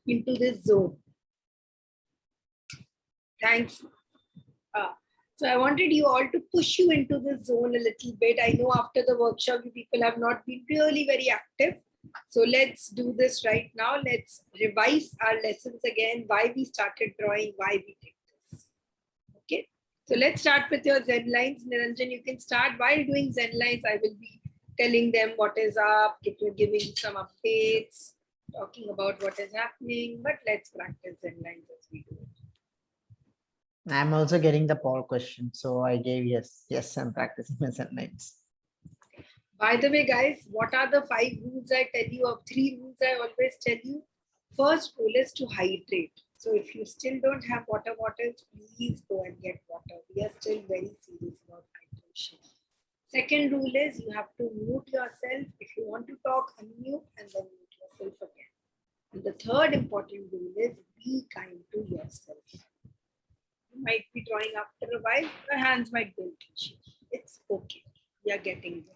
into this zone. Thanks. So I wanted you all to push you into this zone a little bit. I know after the workshop, you people have not been really very active. So let's do this right now. Let's revise our lessons again, why we started drawing, why we did this. Okay. So let's start with your Zen lines. Niranjan, you can start. While doing Zen lines, I will be telling them what is up, giving some updates, talking about what is happening, but let's practice Zen lines as we do it. I'm also getting the poll question, so I gave yes. Yes, I'm practicing my sentences. By the way, guys, what are the 5 rules I tell you, or 3 rules I always tell you? First rule is to hydrate. So if you still don't have water bottles, please go and get water. We are still very serious about hydration. Second rule is you have to mute yourself. If you want to talk, unmute and then mute yourself again. And the third important rule is be kind to yourself. You might be drawing after a while, your hands might build itchy. It's okay. We are getting there.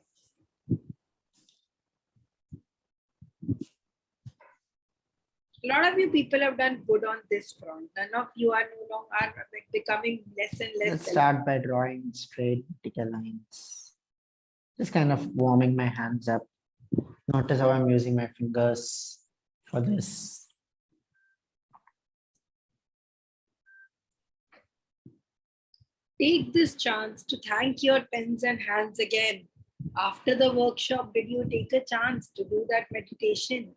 A lot of you people have done good on this front. None of you are no longer like becoming less and less. Let's start by drawing straight vertical lines. Just kind of warming my hands up. Notice how I'm using my fingers for this. Take this chance to thank your pens and hands again. After the workshop, did you take a chance to do that meditation,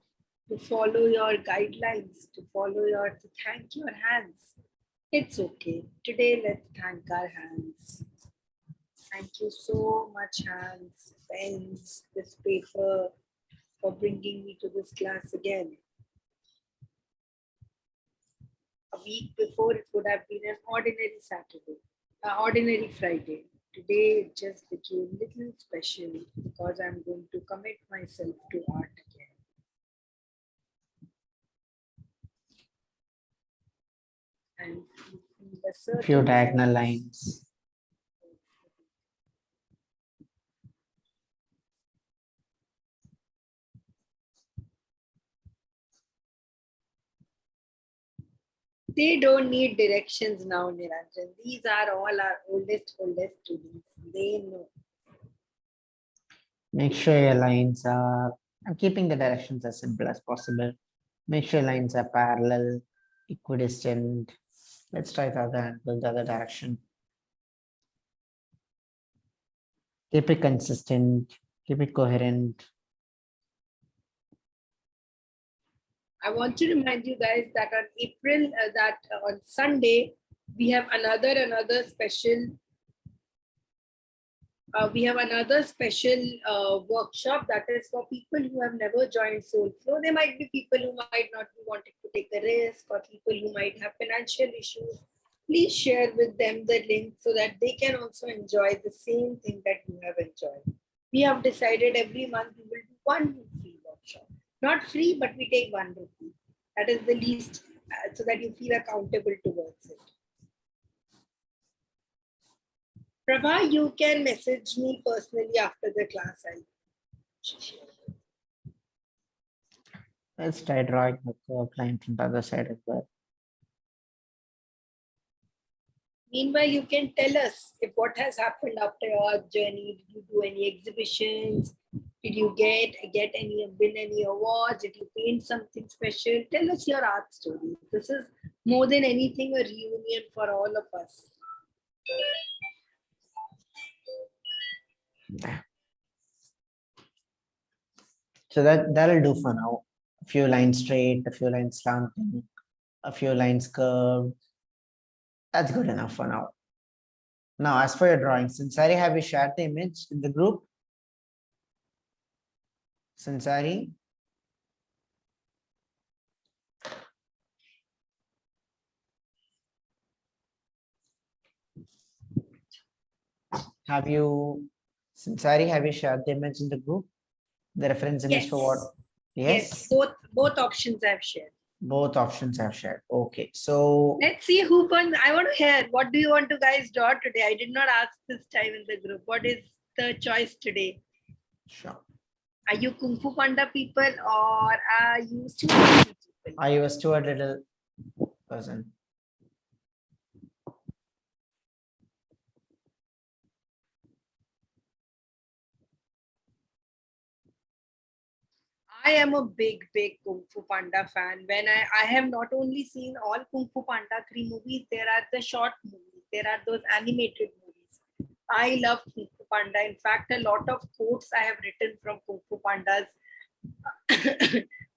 to follow your guidelines, to thank your hands? It's okay. Today, let's thank our hands. Thank you so much, hands, pens, this paper, for bringing me to this class again. A week before, it would have been an ordinary Saturday. Ordinary Friday. Today it just became a little special because I'm going to commit myself to art again. And a few diagonal lines. They don't need directions now, Niranjan. These are all our oldest students. They know. Make sure your lines are, I'm keeping the directions as simple as possible. Make sure lines are parallel, equidistant. Let's try the other angle, the other direction. Keep it consistent, keep it coherent. I want to remind you guys that on on Sunday, we have another special workshop that is for people who have never joined Soulflow. There might be people who might not be wanting to take the risk, or people who might have financial issues. Please share with them the link so that they can also enjoy the same thing that you have enjoyed. We have decided every month we will do 1 free workshop. Not free, but we take 1 rupee. That is the least, so that you feel accountable towards it. Prabha, you can message me personally after the class. Let's try drawing the curve line from the other side as well. Meanwhile, you can tell us if what has happened after your journey. Did you do any exhibitions? Did you win any awards? Did you paint something special? Tell us your art story. This is more than anything a reunion for all of us. So that'll do for now. A few lines straight, a few lines slanting, a few lines curved. That's good enough for now. Now, as for your drawing, Sansari, have you shared the image in the group? Sansari? Have you shared the image in the group? The reference image for what? Yes. Both options I've shared. Both options I've shared. Okay, so let's see who won. I want to hear, what do you want to guys draw today? I did not ask this time in the group. What is the choice today? Sure. Are you Kung Fu Panda people or are you student people? people. Are you a Stuart Little person? I am a big Kung Fu Panda fan. When I have not only seen all Kung Fu Panda 3 movies, there are the short movies, there are those animated movies. I love Kung Fu Panda. In fact, a lot of quotes I have written from Kung Fu Pandas,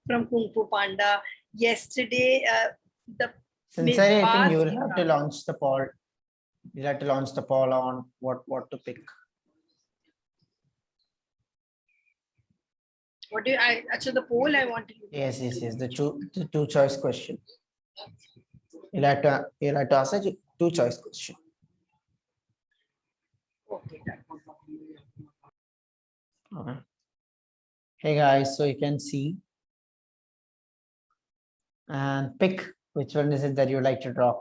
from Kung Fu Panda. Yesterday, the Sincerely, I think you past, will have to launch the poll. You'll have to launch the poll on what to pick. what do I actually the poll I want to do? Yes. The two choice question. You'll have to answer two choice question. Okay, done. Okay. Hey guys, so you can see and pick which one is it that you like to draw.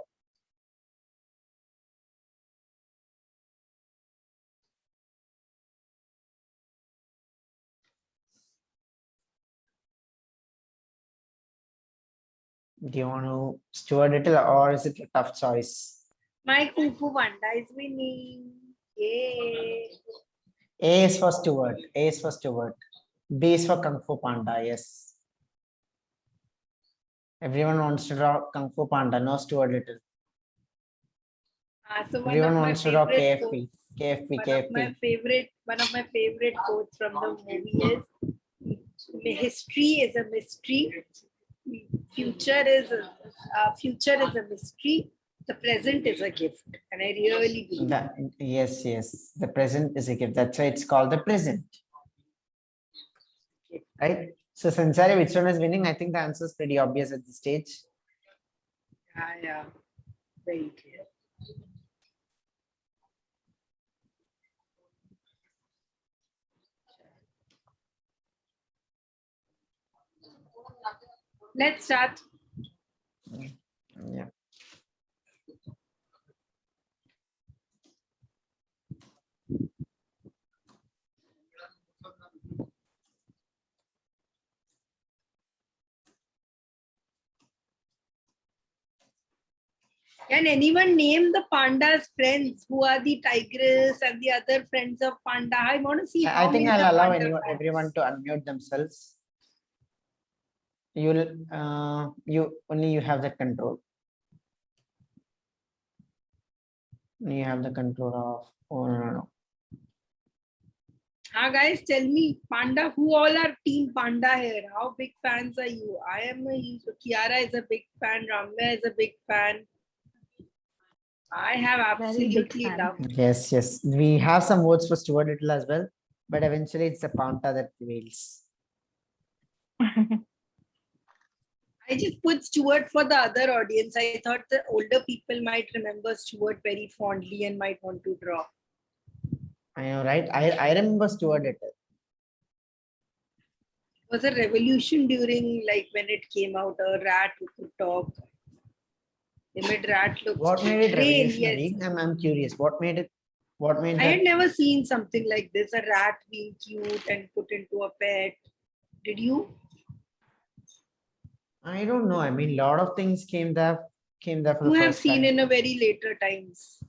Do you want to Stuart Little or is it a tough choice? My Kung Fu Panda is winning. Yay! A is for Stuart. A is for Stuart. B is for Kung Fu Panda. Yes. Everyone wants to draw Kung Fu Panda, no Stuart Little. So one Everyone of my wants to draw favorite KFP. quotes, KFP. one of my favorite quotes from the movie is, "History is a mystery. Future is a mystery. The present is a gift." And I really believe that. Yes. The present is a gift. That's why it's called the present. Right? So sincerely, which one is winning? I think the answer is pretty obvious at this stage. Yeah, very clear. Let's start. Yeah. Can anyone name the panda's friends? Who are the tigress and the other friends of panda? I want to see how I think many I'll allow panda everyone to unmute themselves. You have that control. You have the control of. Oh no. Guys, tell me, Panda, who all are Team Panda here? How big fans are you? I am a Kiara is a big fan. Ramya is a big fan. I have absolutely loved. Yes. We have some votes for Stuart Little as well, but eventually it's the Panda that prevails. I just put Stuart for the other audience. I thought the older people might remember Stuart very fondly and might want to draw. I know, right? I remember Stuart Little. It was a revolution during like when it came out, a rat who could talk. They made rat look What made it train, revolutionary? yes. I'm curious. What made it? I had never seen something like this, a rat being cute and put into a pet. Did you? I don't know. I mean, a lot of things came there for You the have first seen time. in a very later times.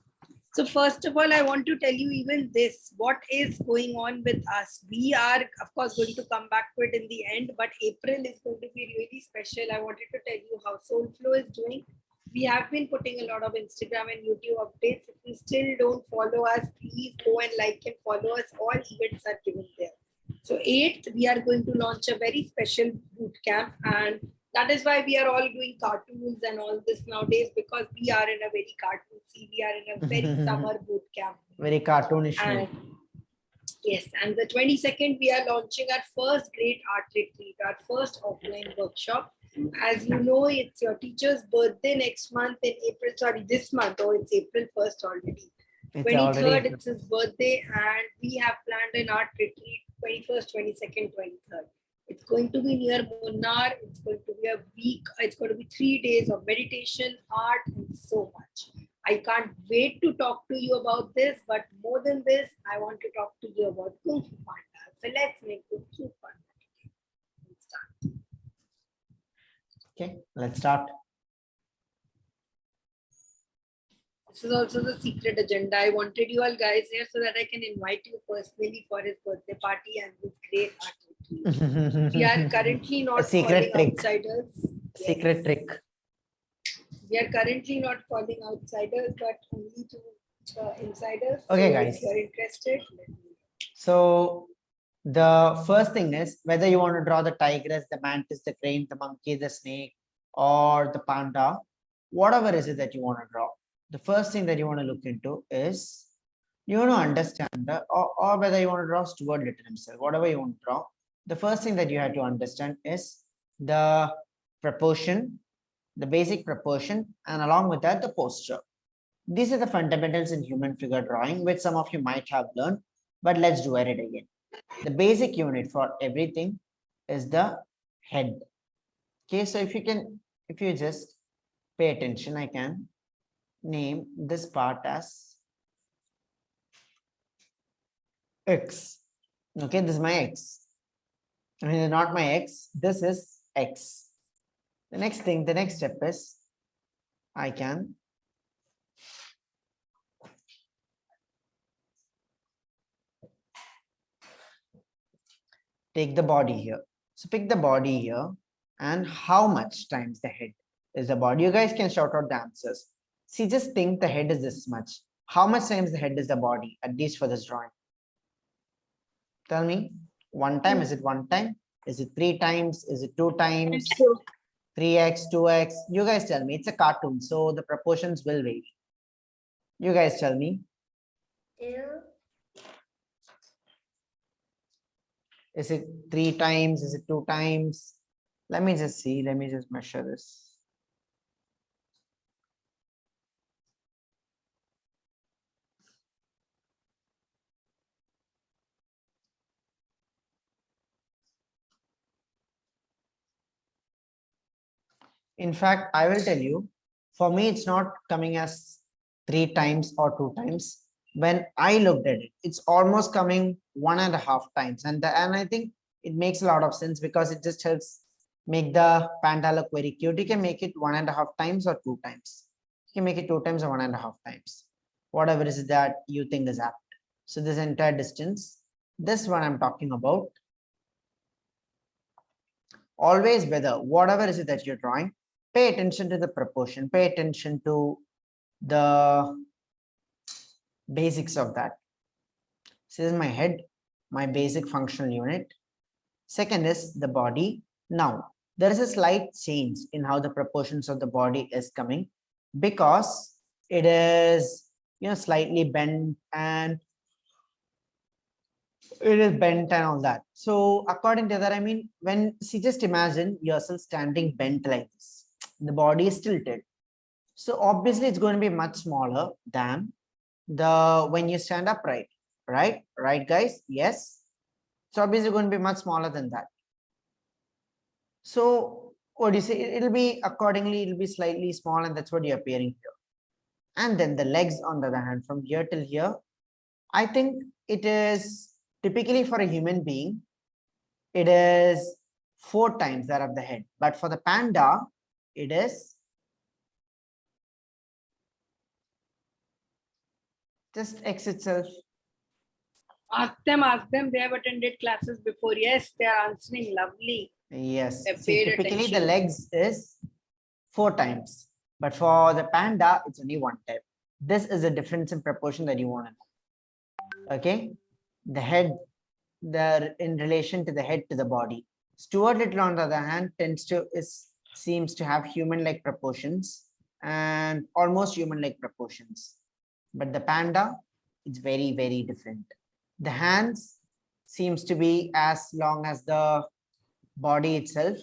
So first of all, I want to tell you even this, what is going on with us. We are, of course, going to come back to it in the end, but April is going to be really special. I wanted to tell you how Soulflow is doing. We have been putting a lot of Instagram and YouTube updates. If you still don't follow us, please go and like and follow us. All events are given there. So 8th, we are going to launch a very special boot camp, and that is why we are all doing cartoons and all this nowadays, because we are in a very cartoonsy, we are in a very summer boot camp. Very cartoonish. And yes, and the 22nd, we are launching our first great art retreat, our first offline workshop. As you know, it's your teacher's birthday next month in April, sorry, this month, or it's April 1st already. 23rd, it's his birthday, and we have planned an art retreat 21st, 22nd, 23rd. It's going to be near Munnar. It's going to be a week. It's going to be 3 days of meditation, art, and so much. I can't wait to talk to you about this, but more than this, I want to talk to you about Kung Fu Panda. So let's make Kung Fu Panda. Start. Okay, let's start. This is also the secret agenda. I wanted you all guys here so that I can invite you personally for his birthday party and this great art. We are currently A not secret calling trick. outsiders. Secret trick. We are currently not calling outsiders, but only to insiders. Okay, so guys. If you're interested, let me know. So the first thing is whether you want to draw the tigress, the mantis, the crane, the monkey, the snake, or the panda, whatever is it that you want to draw. The first thing that you want to look into is you want to understand the or whether you want to draw Stuart Little himself, whatever you want to draw. The first thing that you have to understand is the proportion, the basic proportion, and along with that, the posture. These are the fundamentals in human figure drawing, which some of you might have learned, but let's do it again. The basic unit for everything is the head. Okay, so if you just pay attention, I can name this part as X. Okay, this is my X. I mean, not my X, this is X. The next thing, the next step is I can take the body here. So pick the body here and how much times the head is the body. You guys can shout out the answers. See, just think the head is this much. How much times the head is the body, at least for this drawing? Tell me, one time, is it one time? Is it 3 times? Is it 2 times? 3x, 2x? You guys tell me. It's a cartoon, so the proportions will vary. You guys tell me. Is it 3 times? Is it 2 times? Let me just see. Let me just measure this. In fact, I will tell you, for me, it's not coming as 3 times or 2 times. When I looked at it, it's almost coming 1.5 times. And I think it makes a lot of sense because it just helps make the panda look very cute. You can make it 1.5 times or 2 times. You can make it 2 times or 1.5 times. Whatever is that you think is apt. So this entire distance, this one I'm talking about. Always whether whatever is it that you're drawing, pay attention to the proportion, pay attention to the basics of that. So this is my head, my basic functional unit. Second is the body. Now there is a slight change in how the proportions of the body is coming because it is slightly bent and all that. So according to that, I mean, just imagine yourself standing bent like this, the body is tilted. So obviously it's going to be much smaller than when you stand upright, right? Right, guys? Yes. So obviously going to be much smaller than that. So what do you say? It'll be accordingly, it'll be slightly small, and that's what you're appearing here. And then the legs, on the other hand, from here till here, I think it is typically for a human being, it is 4 times that of the head. But for the panda, it is just X itself. Ask them. They have attended classes before. Yes, they are answering lovely. Yes. See, typically the legs is 4 times. But for the panda, it's only 1 time. This is a difference in proportion that you want to know. Okay. The head, in relation to the head to the body. Stuart Little, on the other hand, seems to have human-like proportions and almost human-like proportions. But the panda, it's very, very different. The hands seems to be as long as the body itself.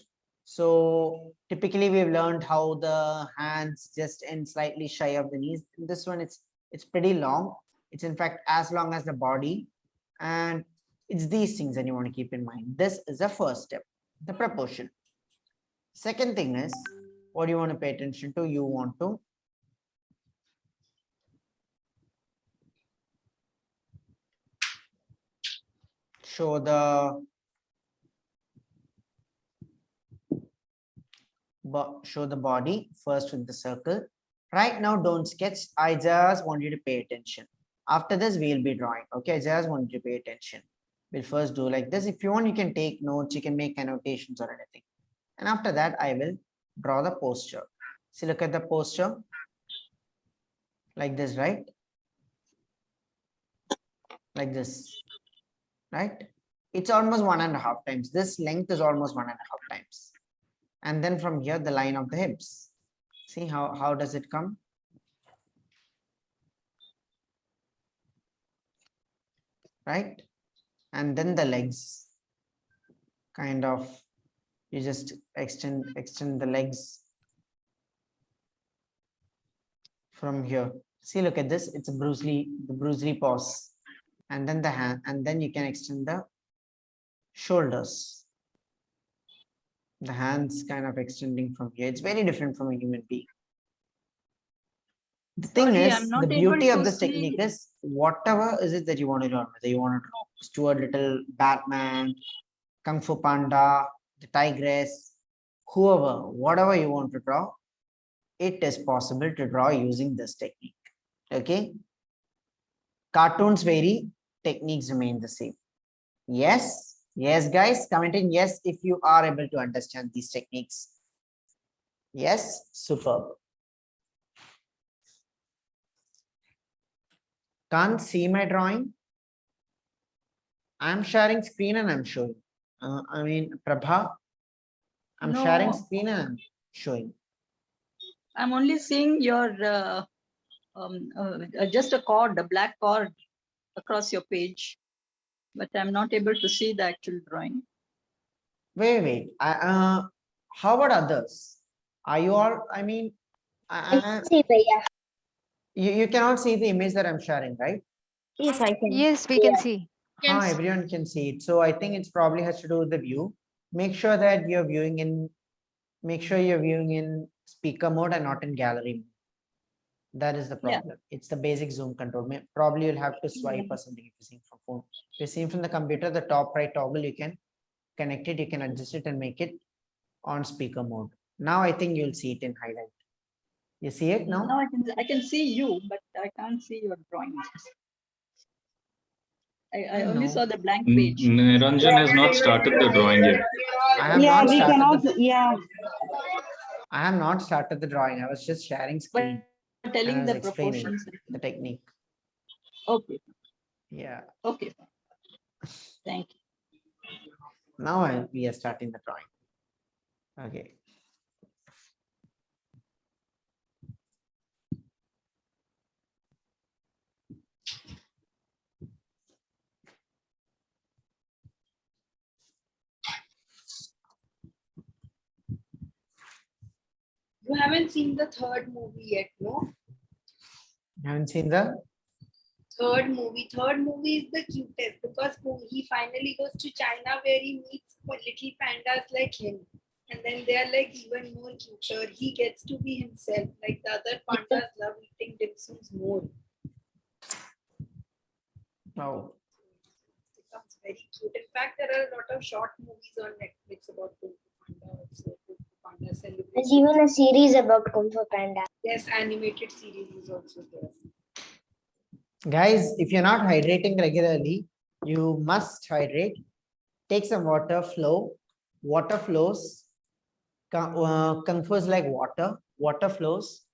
So typically we've learned how the hands just end slightly shy of the knees. This one, it's pretty long. It's in fact as long as the body, and it's these things that you want to keep in mind. This is the first step, the proportion. Second thing is, what do you want to pay attention to? You want to show the show the body first with the circle. Right now, don't sketch. I just want you to pay attention. After this, we'll be drawing. Okay, I just want you to pay attention. We'll first do like this. If you want, you can take notes, you can make annotations or anything. And after that, I will draw the posture. See, look at the posture. Like this, right? Like this, right? It's almost 1.5 times. This length is almost 1.5 times. And then from here, the line of the hips. See how does it come? Right? And then the legs. Kind of, you just extend the legs from here. See, look at this. It's a the Bruce Lee pose. And then the hand, and then you can extend the shoulders. The hands kind of extending from here. It's very different from a human being. The thing is, the beauty of this technique is whatever is it that you want to learn, whether you want to draw Stuart Little, Batman, Kung Fu Panda, the Tigress, whoever, whatever you want to draw, it is possible to draw using this technique. Okay. Cartoons vary, techniques remain the same. Yes. Yes, guys, comment in yes if you are able to understand these techniques. Yes, superb. Can't see my drawing. I'm sharing screen and I'm showing. Prabha, I'm sharing screen and I'm showing. I'm only seeing your just a cord, a black cord across your page, but I'm not able to see the actual drawing. Wait. How about others? Are you all? You cannot see the image that I'm sharing, right? Yes, I can. Yes, we can see. Everyone can see it. So I think it's probably has to do with the view. Make sure that you're viewing in. Make sure you're viewing in speaker mode and not in gallery mode. That is the problem. Yeah. It's the basic zoom control. Probably you'll have to swipe or something if you're seeing from phone. If you're seeing from the computer, the top right toggle, you can connect it, you can adjust it and make it on speaker mode. Now I think you'll see it in highlight. You see it now? Now I can see you, but I can't see your drawing. I only saw the blank page. Niranjan has not started the drawing yet. I have not started the drawing. I was just sharing screen. But telling the proportions. The technique. Okay. Yeah. Okay. Thank you. Now we are starting the drawing. Okay. You haven't seen the third movie yet, no? You haven't seen the third movie? Third movie is the cutest because he finally goes to China where he meets little pandas like him. And then they are like even more cuter. He gets to be himself. Like the other pandas love eating dim sums more. Oh. It becomes very cute. In fact, there are a lot of short movies on Netflix about Kung Fu Panda also. Panda celebration. There's even a series about Kung Fu Panda. Yes, animated series is also there. Guys, if you're not hydrating regularly, you must hydrate. Take some water, flow. Water flows. Kung Fu is like water. Water flows.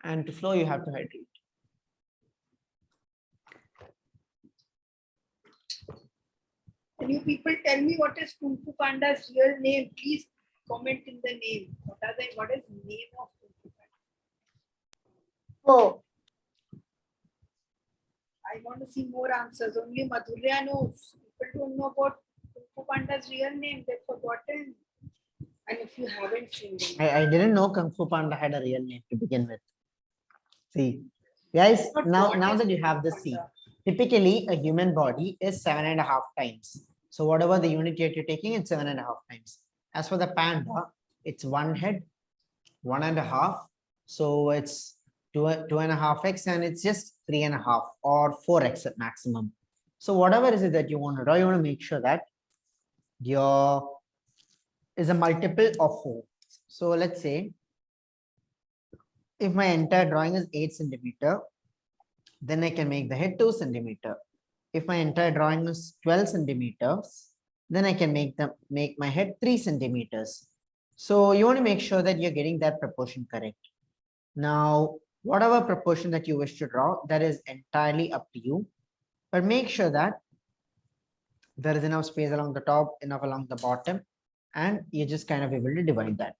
And to flow, you have to hydrate. Can you people tell me what is Kung Fu Panda's real name? Please comment in the name. What is the name of Kung Fu Panda? Oh. I want to see more answers. Only Madhurya knows. People don't know about Kung Fu Panda's real name. They've forgotten. And if you haven't seen them. I didn't know Kung Fu Panda had a real name to begin with. See, guys, now that you have the C, typically a human body is 7.5 times. So whatever the unit you're taking, it's 7.5 times. As for the panda, it's 1 head, 1.5. So it's 2.5x, and it's just 3.5 or 4x at maximum. So whatever is it that you want to draw, you want to make sure that your is a multiple of 4. So let's say if my entire drawing is 8 centimeter, then I can make the head 2 centimeter. If my entire drawing is 12 centimeters, then I can make my head 3 centimeters. So you want to make sure that you're getting that proportion correct. Now, whatever proportion that you wish to draw, that is entirely up to you. But make sure that there is enough space along the top, enough along the bottom, and you're just kind of able to divide that.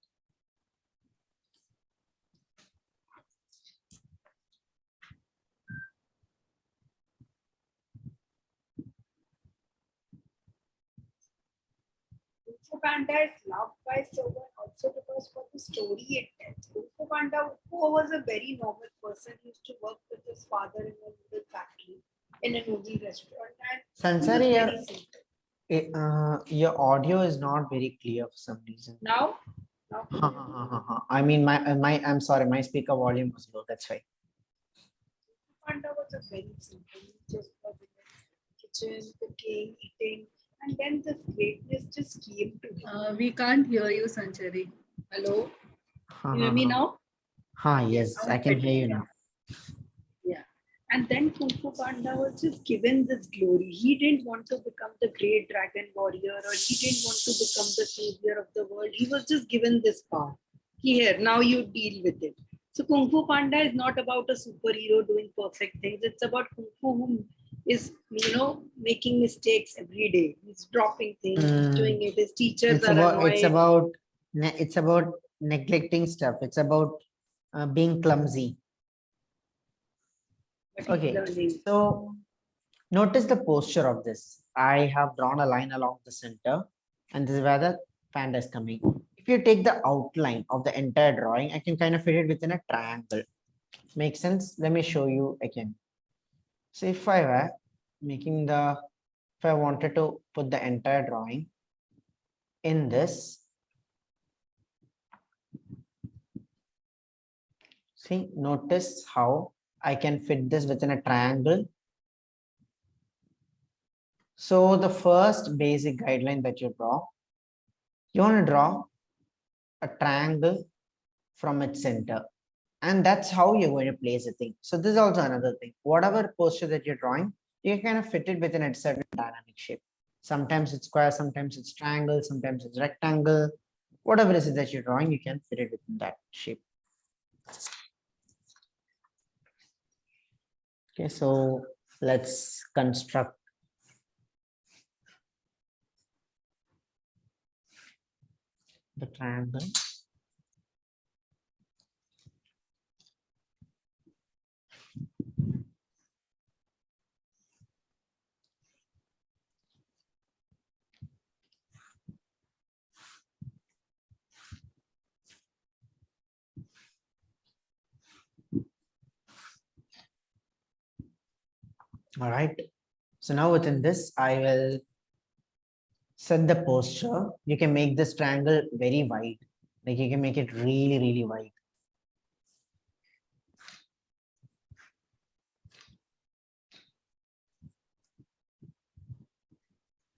Kung Fu Panda is loved by someone also because for the story it tells. Kung Fu Panda who was a very normal person, used to work with his father in a noodle factory, in a noodle restaurant, and he was Sansari, very simple. your audio is not very clear for some reason. Now, I mean, I'm sorry, my speaker volume was low. That's why. Panda was a very simple. He just was in his kitchen, cooking, eating, and then this greatness just came to him. We can't hear you, Sanchari. Hello, you hear me now? Yes, I can hear you now. Yeah. And then Kung Fu Panda was just given this glory. He didn't want to become the great dragon warrior, or he didn't want to become the savior of the world. He was just given this power. Here, now you deal with it. So Kung Fu Panda is not about a superhero doing perfect things. It's about Kung Fu who is, making mistakes every day. He's dropping things, doing it. His teachers It's are about annoyed. it's about neglecting stuff. It's about being clumsy. But he's Okay, learning. so notice the posture of this. I have drawn a line along the center, and this is where the panda is coming. If you take the outline of the entire drawing, I can kind of fit it within a triangle. Makes sense? Let me show you again. So if I were if I wanted to put the entire drawing in this, see, notice how I can fit this within a triangle. So the first basic guideline that you want to draw a triangle from its center. And that's how you're going to place a thing. So this is also another thing. Whatever posture that you're drawing, you kind of fit it within a certain dynamic shape. Sometimes it's square, sometimes it's triangle, sometimes it's rectangle. Whatever it is that you're drawing, you can fit it within that shape. Okay, so let's construct the triangle. All right. So now within this, I will set the posture. You can make this triangle very wide. Like you can make it really, really wide.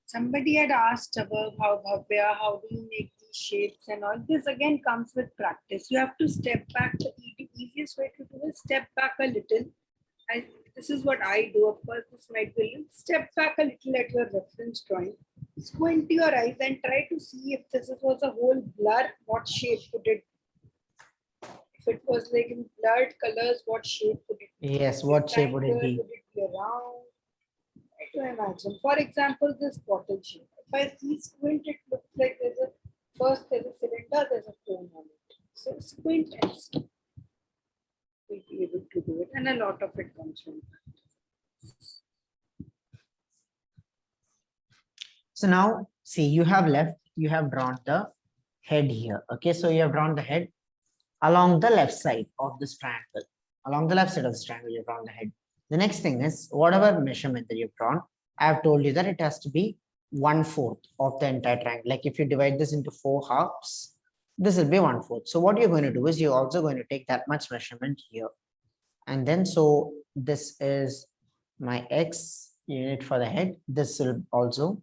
Somebody had asked above how do you make these shapes and all. This again comes with practice. You have to step back. The easiest way to do is step back a little. And this is what I do. Of course, this might be a little. Step back a little at your reference drawing. Squint your eyes and try to see if this was a whole blur, what shape would it be? If it was like in blurred colors, what shape would it be? Yes, what shape would it be? Would it be a round? Try to imagine. For example, this bottle shape. If I see squint, it looks like there's a cylinder, there's a cone on it. So squint and see. We'll be able to do it, and a lot of it comes from practice. So now, see, you have drawn the head here. Okay, so you have drawn the head along the left side of this triangle. Along the left side of this triangle, you've drawn the head. The next thing is whatever measurement that you've drawn, I have told you that it has to be 1/4 of the entire triangle. Like if you divide this into 4 halves, this will be 1/4. So what you're going to do is you're also going to take that much measurement here. And then so this is my X unit for the head. This will also,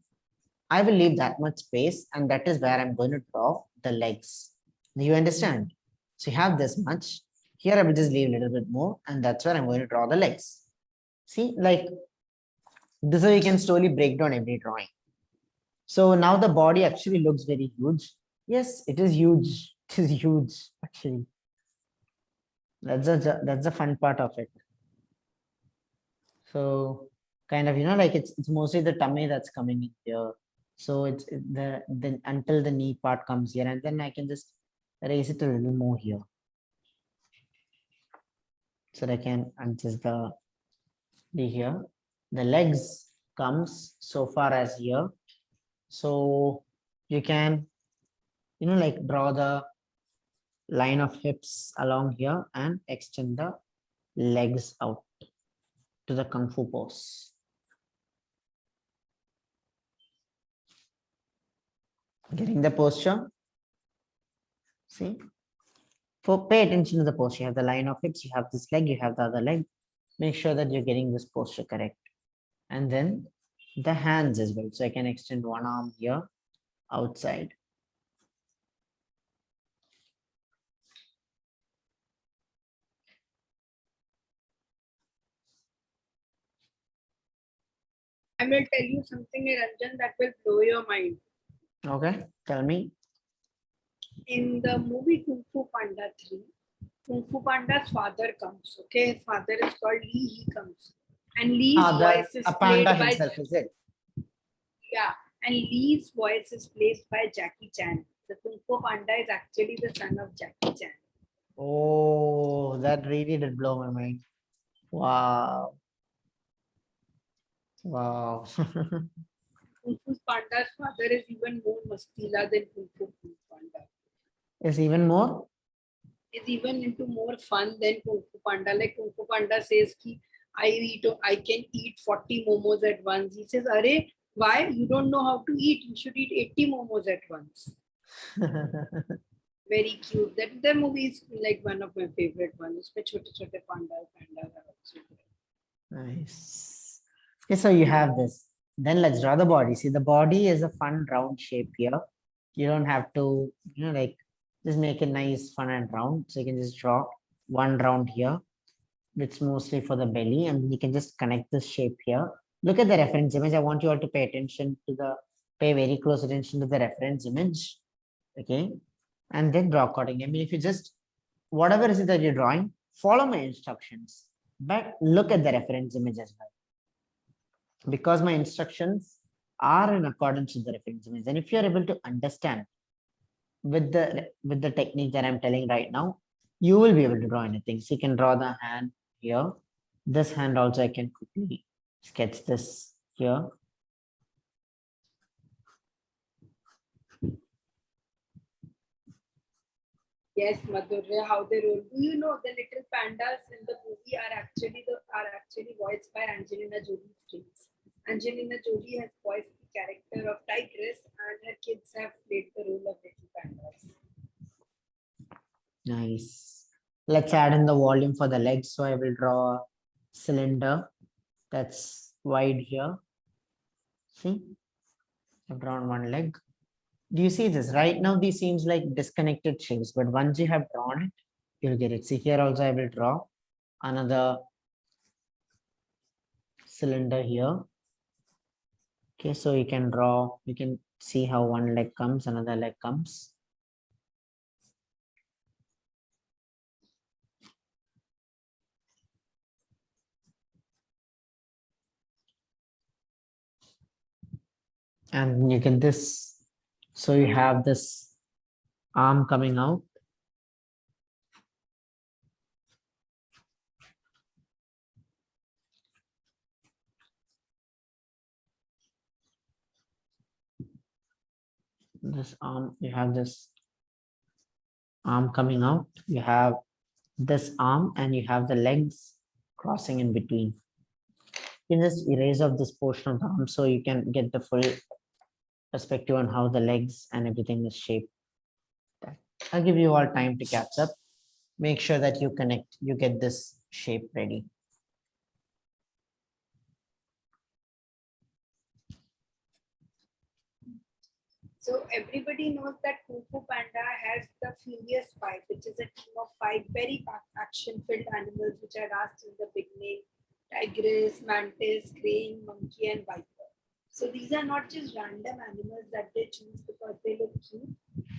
I will leave that much space, and that is where I'm going to draw the legs. You understand? So you have this much. Here I will just leave a little bit more, and that's where I'm going to draw the legs. See, like this is how you can slowly break down every drawing. So now the body actually looks very huge. Yes, it is huge. It is huge, actually. That's the fun part of it. So kind of, like it's mostly the tummy that's coming in here. So it's the until the knee part comes here, and then I can just raise it a little more here. So that I can adjust the here. The legs comes so far as here. So you can, like draw the line of hips along here and extend the legs out to the Kung Fu pose. Getting the posture. See? Pay attention to the posture. You have the line of hips, you have this leg, you have the other leg. Make sure that you're getting this posture correct. And then the hands as well. So I can extend one arm here outside. I will tell you something, Niranjan, that will blow your mind. Okay, tell me. In the movie Kung Fu Panda 3, Kung Fu Panda's father comes. Okay, his father is called Lee. He comes, and Lee's voice is A played panda by himself, is it? and Lee's voice is played by Jackie Chan. The Kung Fu Panda is actually the son of Jackie Chan. Oh, that really did blow my mind. Wow. Wow. Kung Fu Panda's father is even more mastila than Kung Fu Panda. Is even more? Is even into more fun than Kung Fu Panda. Like Kung Fu Panda says, ki, I can eat 40 momos at once. He says, Are, why? You don't know how to eat. You should eat 80 momos at once. Very cute. That movie is like one of my favorite ones. Chote pandas are also there. Nice. Okay, so you have this. Then let's draw the body. See, the body is a fun round shape here. You don't have to, like just make it nice, fun and round. So you can just draw one round here. It's mostly for the belly, and you can just connect this shape here. Look at the reference image. I want you all to pay very close attention to the reference image. Okay. And then draw accordingly. I mean, if you just, whatever is it that you're drawing, follow my instructions, but look at the reference image as well. Because my instructions are in accordance with the reference image. And if you're able to understand with the technique that I'm telling right now, you will be able to draw anything. So you can draw the hand here. This hand also I can quickly sketch this here. Yes, Madhurya, how they roll. Do you know the little pandas in the movie are actually voiced by Angelina Jolie's kids? Angelina Jolie has voiced the character of Tigress, and her kids have played the role of little pandas. Nice. Let's add in the volume for the legs. So I will draw a cylinder that's wide here. See, I've drawn one leg. Do you see this? Right now, these seems like disconnected shapes, but once you have drawn it, you'll get it. See, here also I will draw another cylinder here. Okay, so you can see how one leg comes, another leg comes. And you get this. So you have this arm coming out. This arm, you have this arm coming out. You have this arm and you have the legs crossing in between. You can just erase off this portion of the arm so you can get the full perspective on how the legs and everything is shaped. I'll give you all time to catch up. Make sure that you get this shape ready. So everybody knows that Kung Fu Panda has the Furious Five, which is a team of five very action-filled animals which are asked in the beginning: tigress, mantis, crane, monkey, and viper. So these are not just random animals that they choose because they look cute,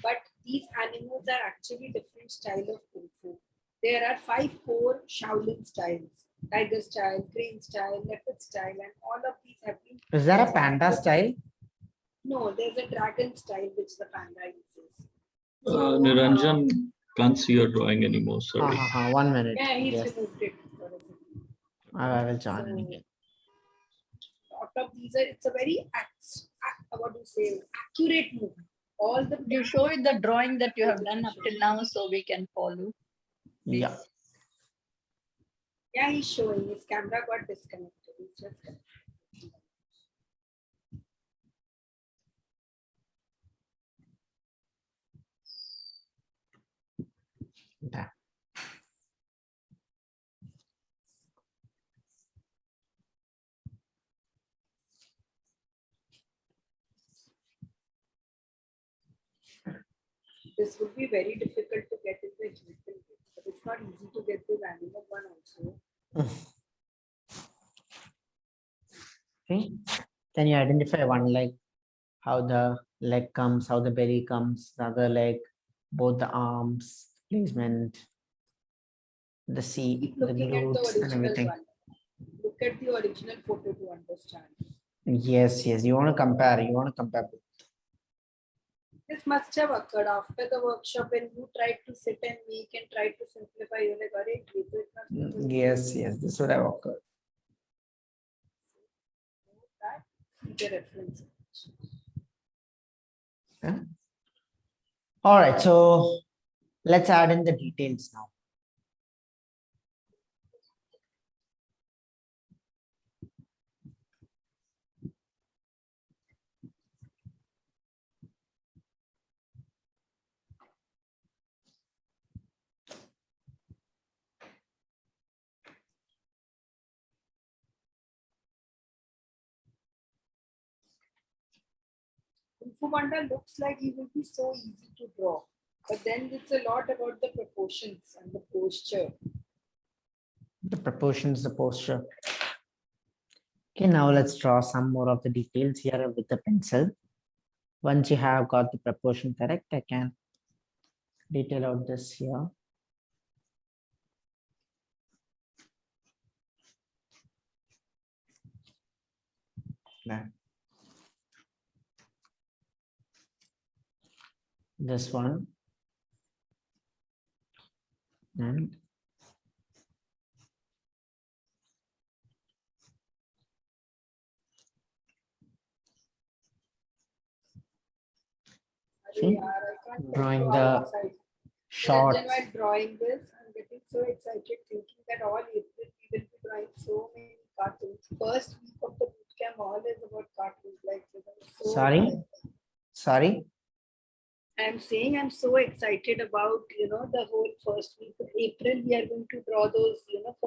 but these animals are actually different style of Kung Fu. There are 5 core Shaolin styles: tiger style, crane style, leopard style, and all of these have been. Is that a panda style? No, there's a dragon style which the panda uses. Niranjan can't see your drawing anymore. Sorry. 1 minute. Yeah, he's Yes, removed it. for a second. I will join in So, again. Out of these, it's a very what do you say, accurate move. All the You show it the drawing that you have done up till now so we can follow. Yeah. yeah, he's showing his camera got disconnected. He's just That. this would be very difficult to get in the digital, but it's not easy to get the animal one also. Okay. Can you identify one leg? How the leg comes, how the belly comes, the other leg, both the arms, placement, the seat, Keep the looking at the glutes, and original everything. one. Look at the original photo to understand. Yes, yes. You want to compare. You want to compare. This must have occurred after the workshop when you tried to sit and make and tried to simplify. You're like, "Arey, ye to itna simple hai." Yes, yes. This would have occurred. That, see the reference. Yeah. All right. So let's add in the details now. Kung Fu Panda looks like he will be so easy to draw, but then it's a lot about the proportions and the posture. The proportions, the posture. Okay, now let's draw some more of the details here with the pencil. Once you have got the proportion correct, I can detail out this here. That. This one. And Arey yaar, I can't drawing tell you the how excited. shorts. Niranjan, while drawing this, I'm getting so excited thinking that all April we will be drawing so many cartoons. First week of the bootcamp, all is about cartoons. Like, so Sorry? excited. Sorry. I'm saying I'm so excited about, the whole first week of April. We are going to draw those,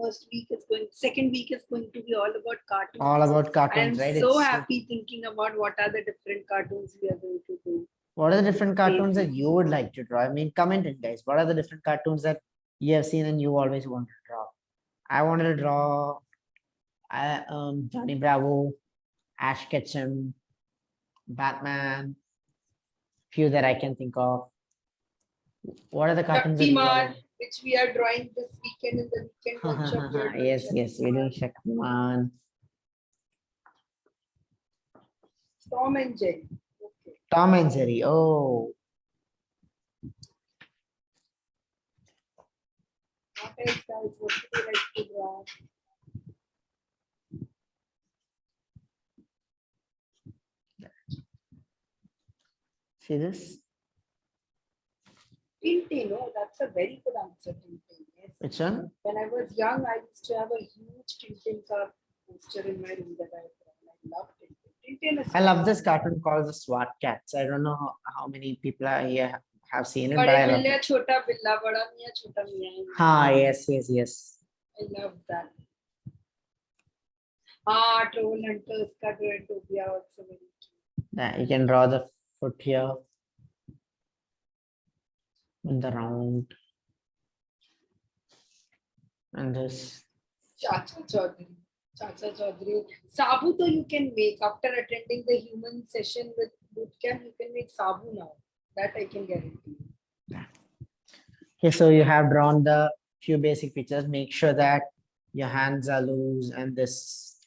first week is going, second week is going to be all about cartoons. All about I'm cartoons, right? so It's- happy thinking about what are the different cartoons we are going to do. What are the different cartoons that Crazy. you would like to draw? I mean, comment it, guys. What are the different cartoons that you have seen and you always want to draw? I wanted to draw Johnny Bravo, Ash Ketchum, Batman, few that I can think of. What are the cartoons that you Shaktiman, all- which we are drawing this weekend in the weekend workshop. we are drawing Yes, yes, we're doing Shaktiman. Shaktiman. Tom and Jerry. Okay. Tom and Jerry. Oh, What else, guys? What do you like to draw? see this? Tintin, oh, that's a very good answer, Tintin. Yes. Which one? When I was young, I used to have a huge Tintin ka poster in my room that I drawn. I love Tintin. Tintin is I love this cartoon called the SWAT Cats. I don't know how many people are here have seen it, but Bade I love bille, it. chota billa, bada miya, chota miya. Yes, yes, yes. I love that. Troll Hunters ka Dentopia also very cute. That you can draw the foot here with the round and this. Chacha Chaudhary. Chacha Chaudhary. Sabu though you can make after attending the human session with bootcamp, you can make Sabu now. That I can guarantee. Okay, so you have drawn the few basic features. Make sure that your hands are loose and this.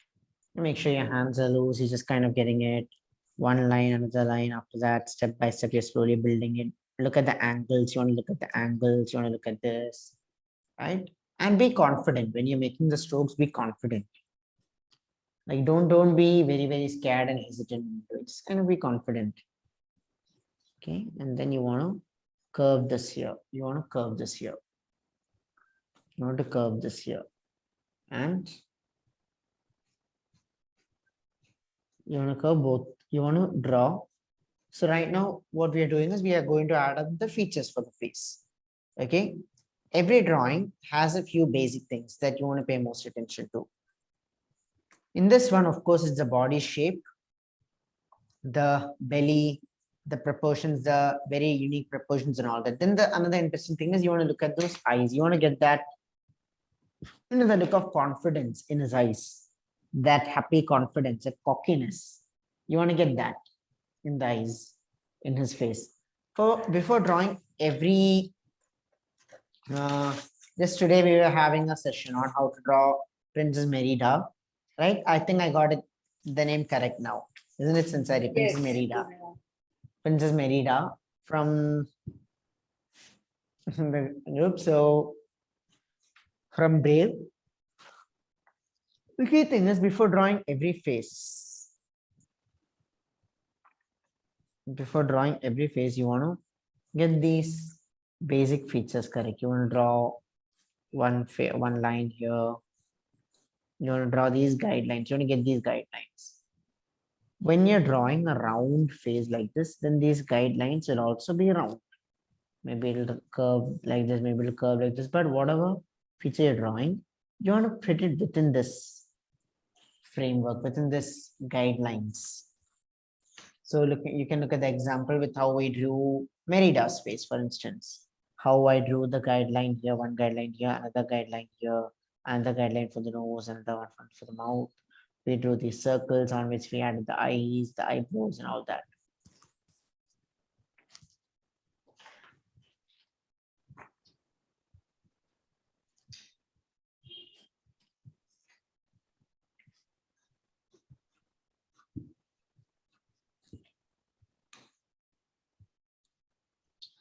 Make sure your hands are loose. You're just kind of getting it. One line, another line. After that, step by step, you're slowly building it. Look at the angles. You want to look at the angles. You want to look at this, right? And be confident when you're making the strokes. Be confident. Like don't be very scared and hesitant. Just kind of be confident. Okay, and then you want to curve this here. You want to curve this here. You want to curve this here, and you want to curve both. You want to draw. So right now, what we are doing is we are going to add up the features for the face. Okay, every drawing has a few basic things that you want to pay most attention to. In this one, of course, it's the body shape, the belly, the proportions, the very unique proportions and all that. Then the another interesting thing is you want to look at those eyes. You want to get that, the look of confidence in his eyes, that happy confidence, that cockiness. You want to get that in the eyes, in his face. Before drawing every, just today we were having a session on how to draw Princess Merida, right? I think I got the name correct now, isn't it, Sincere? Princess Merida. Princess Merida from the group. So from Brave, the key thing is before drawing every face, you want to get these basic features correct. You want to draw one line here. You want to draw these guidelines. You want to get these guidelines. When you're drawing a round face like this, then these guidelines will also be round. Maybe it'll curve like this, maybe it'll curve like this, but whatever feature you're drawing, you want to fit it within this framework, within this guidelines. So you can look at the example with how we drew Merida's face, for instance. How I drew the guideline here, one guideline here, another guideline here, another guideline for the nose, another one for the mouth. We drew these circles on which we added the eyes, the eyebrows, and all that.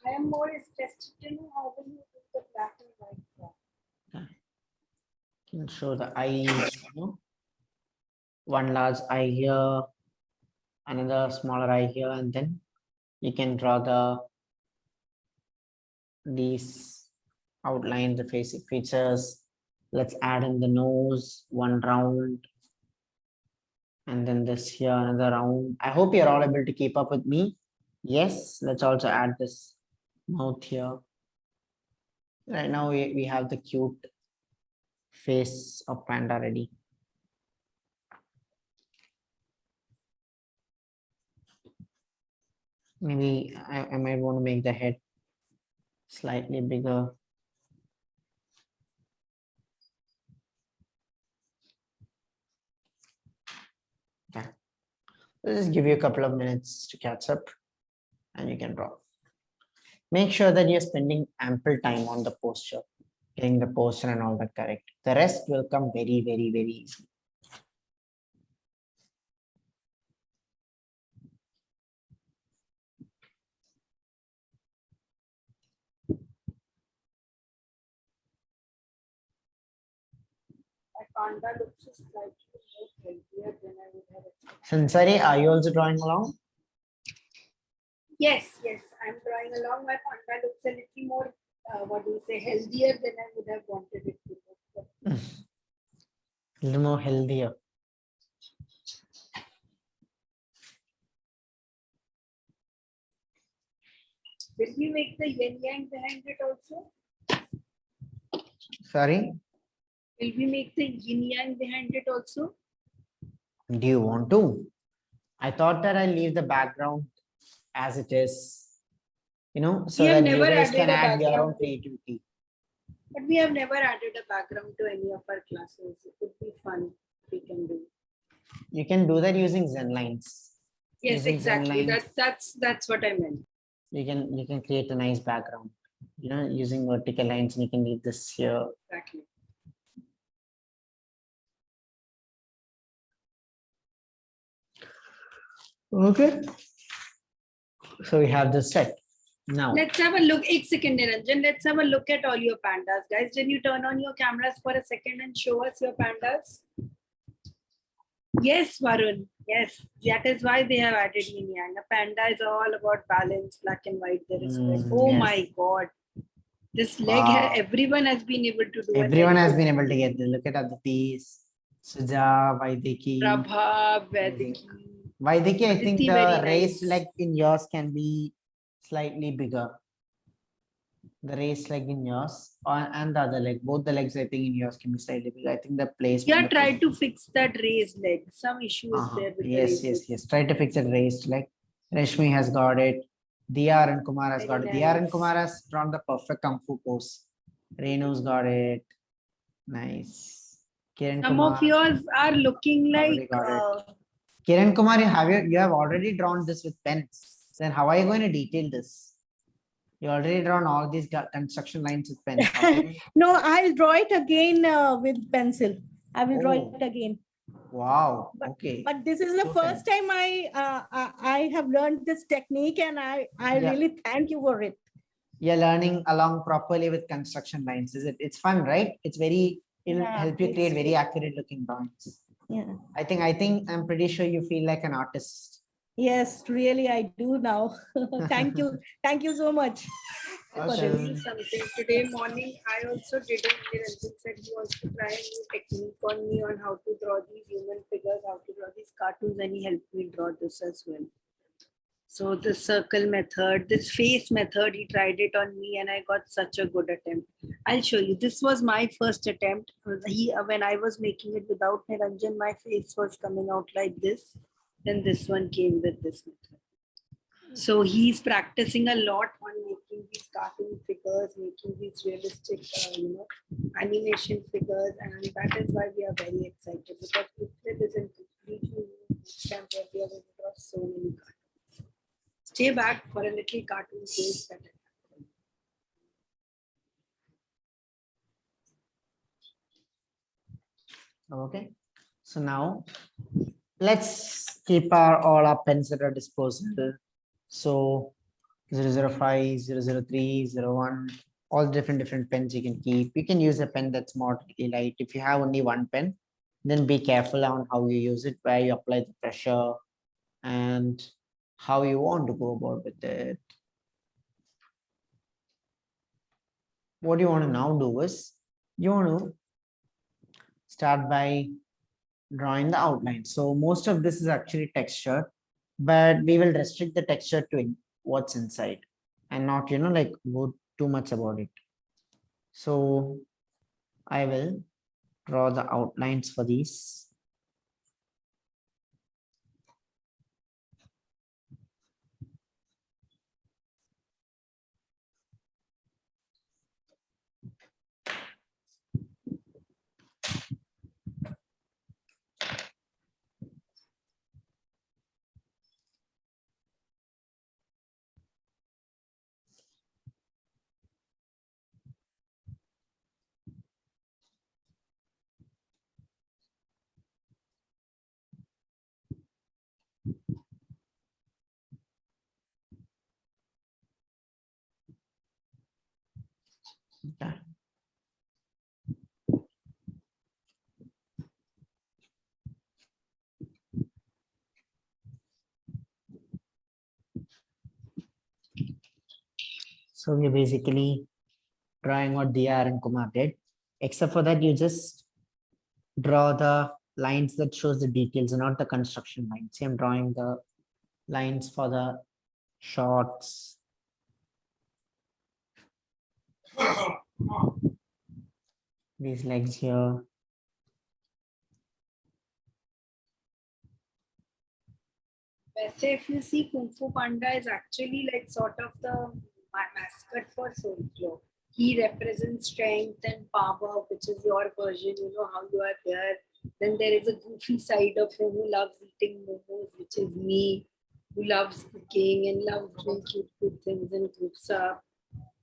I am more interested to know how will you do the black and white draw. You can show the eyes, one large eye here, another smaller eye here, and then you can draw these outlines, the basic features. Let's add in the nose, one round, and then this here, another round. I hope you're all able to keep up with me. Yes, let's also add this mouth here. Right now we have the cute face of Panda ready. Maybe I might want to make the head slightly bigger. Yeah. I'll just give you a couple of minutes to catch up and you can draw. Make sure that you're spending ample time on the posture, getting the posture and all that correct. The rest will come very easy. My Panda looks slightly more healthier than I would have expected. Sincere, are you also drawing along? Yes, I'm drawing along. My Panda looks a little more, healthier than I would have wanted it to look. A little more healthier. Will we make the yin yang behind it also? Sorry, Will we make the yin yang behind it also? do you want to? I thought that I leave the background as it is, so We have that never readers added can a add their own background. creativity. But we have never added a background to any of our classes. It would be fun if we can do. You can do that using Zen lines. Yes, Using Zen exactly. lines, That's what I meant. you can create a nice background, using vertical lines, and you can leave this here. Exactly. Okay. So we have this set. Now, Let's have a look. One second, Niranjan. Let's have a look at all your pandas. Guys, can you turn on your cameras for a second and show us your pandas? Yes, Varun. Yes, that is why they have added yin yang. A panda is all about balance, black and white. There is red. Oh yes. my God. This leg, Wow. everyone has been able to do. Everyone has been able to get this. Look at Aditi's, Suja, Vaidiki. Prabha, Vediki. Vaidiki, I think Aditi, the very raised nice. leg in yours can be slightly bigger. The raised leg in yours and the other leg, both the legs I think in yours can be slightly bigger. I think the placement. Yeah, try to fix that raised leg. Some issue is there with the Yes, raised yes. Try to fix it raised leg. Rashmi has got it. Diyar and Kumar has got it. Very Diyar and nice. Kumar has drawn the perfect Kung Fu pose. Renu's got it. Nice. Kiran Some Kumar of yours are looking already like got it. Kiran Kumar, you have already drawn this with pens. Then how are you going to detail this? You already drawn all these construction lines with pens. How are you going to- No, I'll draw it again with pencil. I will draw Oh. it again. Wow. Okay. But this is the So first time I have learned this technique, and I Yeah. really thank you for it. You're learning along properly with construction lines. It's fun, right? It'll Yeah, help you create it's- very accurate looking drawings. Yeah. I think I'm pretty sure you feel like an artist. Yes, really, I do now. Thank you. Thank you so much. I'll for show this. you something. Today morning, I also did it. Niranjan said he wants to try a new technique on me on how to draw these human figures, how to draw these cartoons, and he helped me draw this as well. So the circle method, this face method, he tried it on me, and I got such a good attempt. I'll show you. This was my first attempt. When I was making it without Niranjan, my face was coming out like this. Then this one came with this method. So he's practicing a lot on making these cartoon figures, making these realistic, animation figures, and that is why we are very excited, because it is a completely new camp where we are going to draw so many cartoons. Stay back for a little cartoon phase that is happening. Okay. So now let's keep all our pens at our disposal. So 005, 003, 01, all different pens you can keep. You can use a pen that's moderately light. If you have only one pen, then be careful on how you use it, where you apply the pressure, and how you want to go about with it. What you want to now do is, you want to start by drawing the outline. So most of this is actually texture, but we will restrict the texture to what's inside and not, like go too much about it. So I will draw the outlines for these. Okay. So we're basically drawing what Dr. and Kumar did, except for that you just draw the lines that shows the details and not the construction lines. See, I'm drawing the lines for the shots. These legs here. वैसे if you see Kung Fu Panda is actually like sort of the mascot for Soulflow. He represents strength and power, which is your version, you know, how you are there. Then there is a goofy side of him who loves eating momos, which is me, who loves cooking and loves doing cute things and groups up.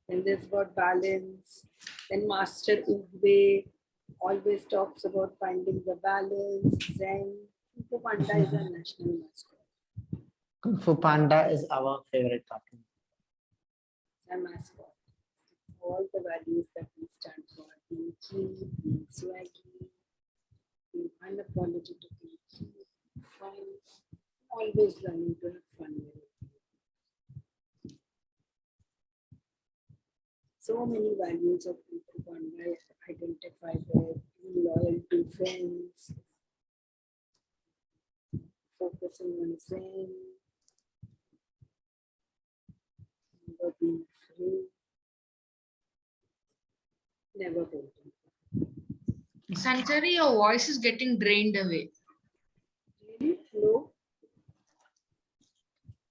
Then there's about balance. Then Master Ugwe always talks about finding the balance. Zen. Kung Fu Panda is a national mascot. Kung Fu Panda is our favorite cartoon. A mascot. All the values that we stand for, being cute, being swaggy, being unapologetically cute, fun, always learning to have fun with it. So many values of Kung Fu Panda I identify with, being loyal to friends, focusing on Zen, never being free, never holding. Sanchari, your voice is getting drained away. Really? Low?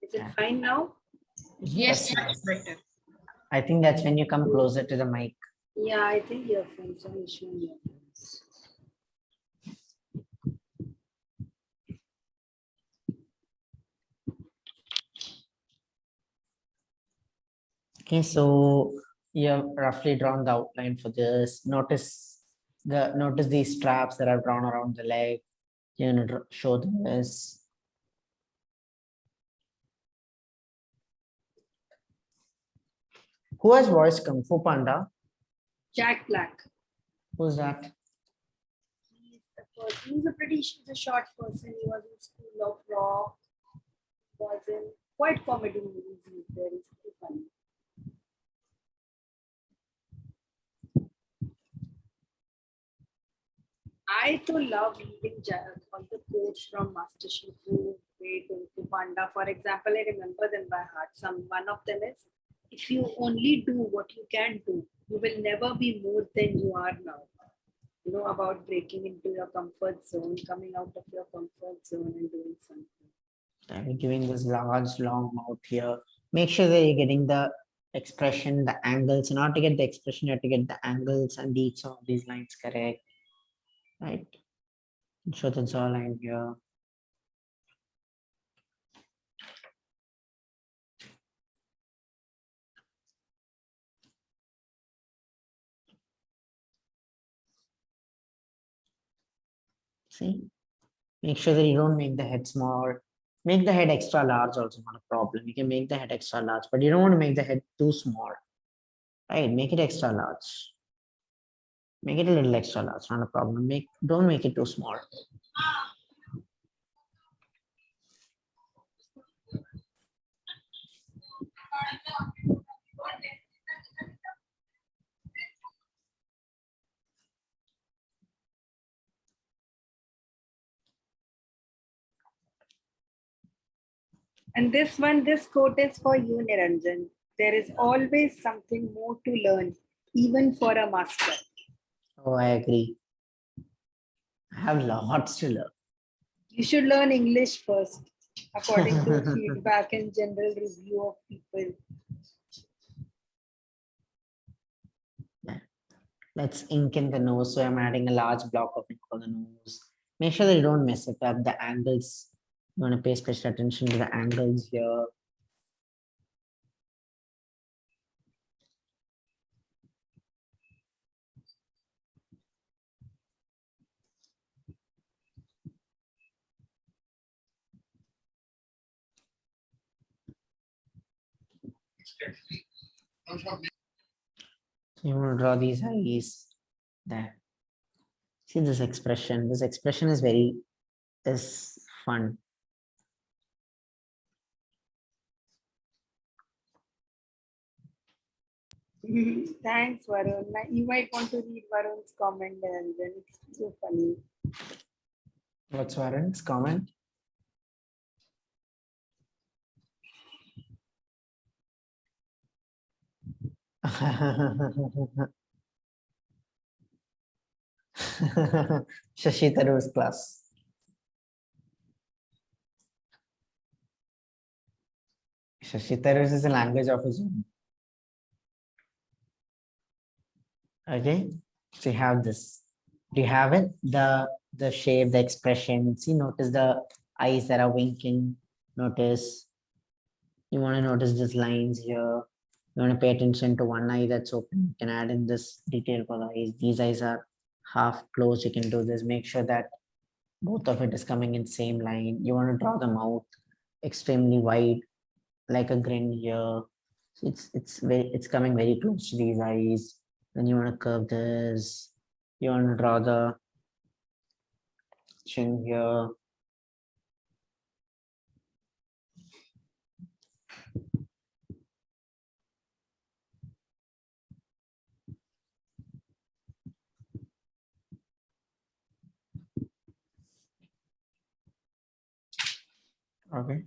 Is it fine now? Yes, Yes. much better. I think that's when you come closer to the mic. Yeah, I think earphones, some issue in earphones. Okay, so you have roughly drawn the outline for this. Notice these straps that I've drawn around the leg. You're gonna show this. Who has voiced Kung Fu Panda? Jack Black. Who's that? He's the person. He's a short person. He was in School of Rock. Was in quite comedy movies. He's there. He's pretty funny. I too love reading all the quotes from Master Shifu, Kung Fu Panda. For example, I remember them by heart. One of them is, if you only do what you can do, you will never be more than you are now. You know, about breaking into your comfort zone, coming out of your comfort zone and doing something. I'm giving this large, long mouth here. Make sure that you're getting the expression, the angles. In order to get the expression, you have to get the angles and each of these lines correct. Right? Show the jawline here. See? Make sure that you don't make the head small. Make the head extra large also, not a problem. You can make the head extra large, but you don't want to make the head too small. Right? Make it extra large. Make it a little extra large, not a problem. Don't make it too small. And this quote is for you, Niranjan. There is always something more to learn, even for a master. Oh, I agree. I have lots to learn. You should learn English first, according to feedback and general review of people. Let's ink in the nose. So I'm adding a large block of ink on the nose. Make sure that you don't mess it up. The angles, you want to pay special attention to the angles here. You want to draw these eyes there. See this expression. This expression is fun. Thanks, Varun. You might want to read Varun's comment and then it's so funny. What's Varun's comment? Shashi Tharoor's class. Shashitaras is a language of his own. Okay, so you have this. Do you have it? The shape, the expression. See, notice the eyes that are winking. Notice. You want to notice these lines here. You want to pay attention to one eye that's open. You can add in this detail for the eyes. These eyes are half closed. You can do this. Make sure that both of it is coming in same line. You want to draw the mouth extremely wide, like a grin here. So it's coming very close to these eyes. Then you want to curve this. You want to draw the chin here. Okay.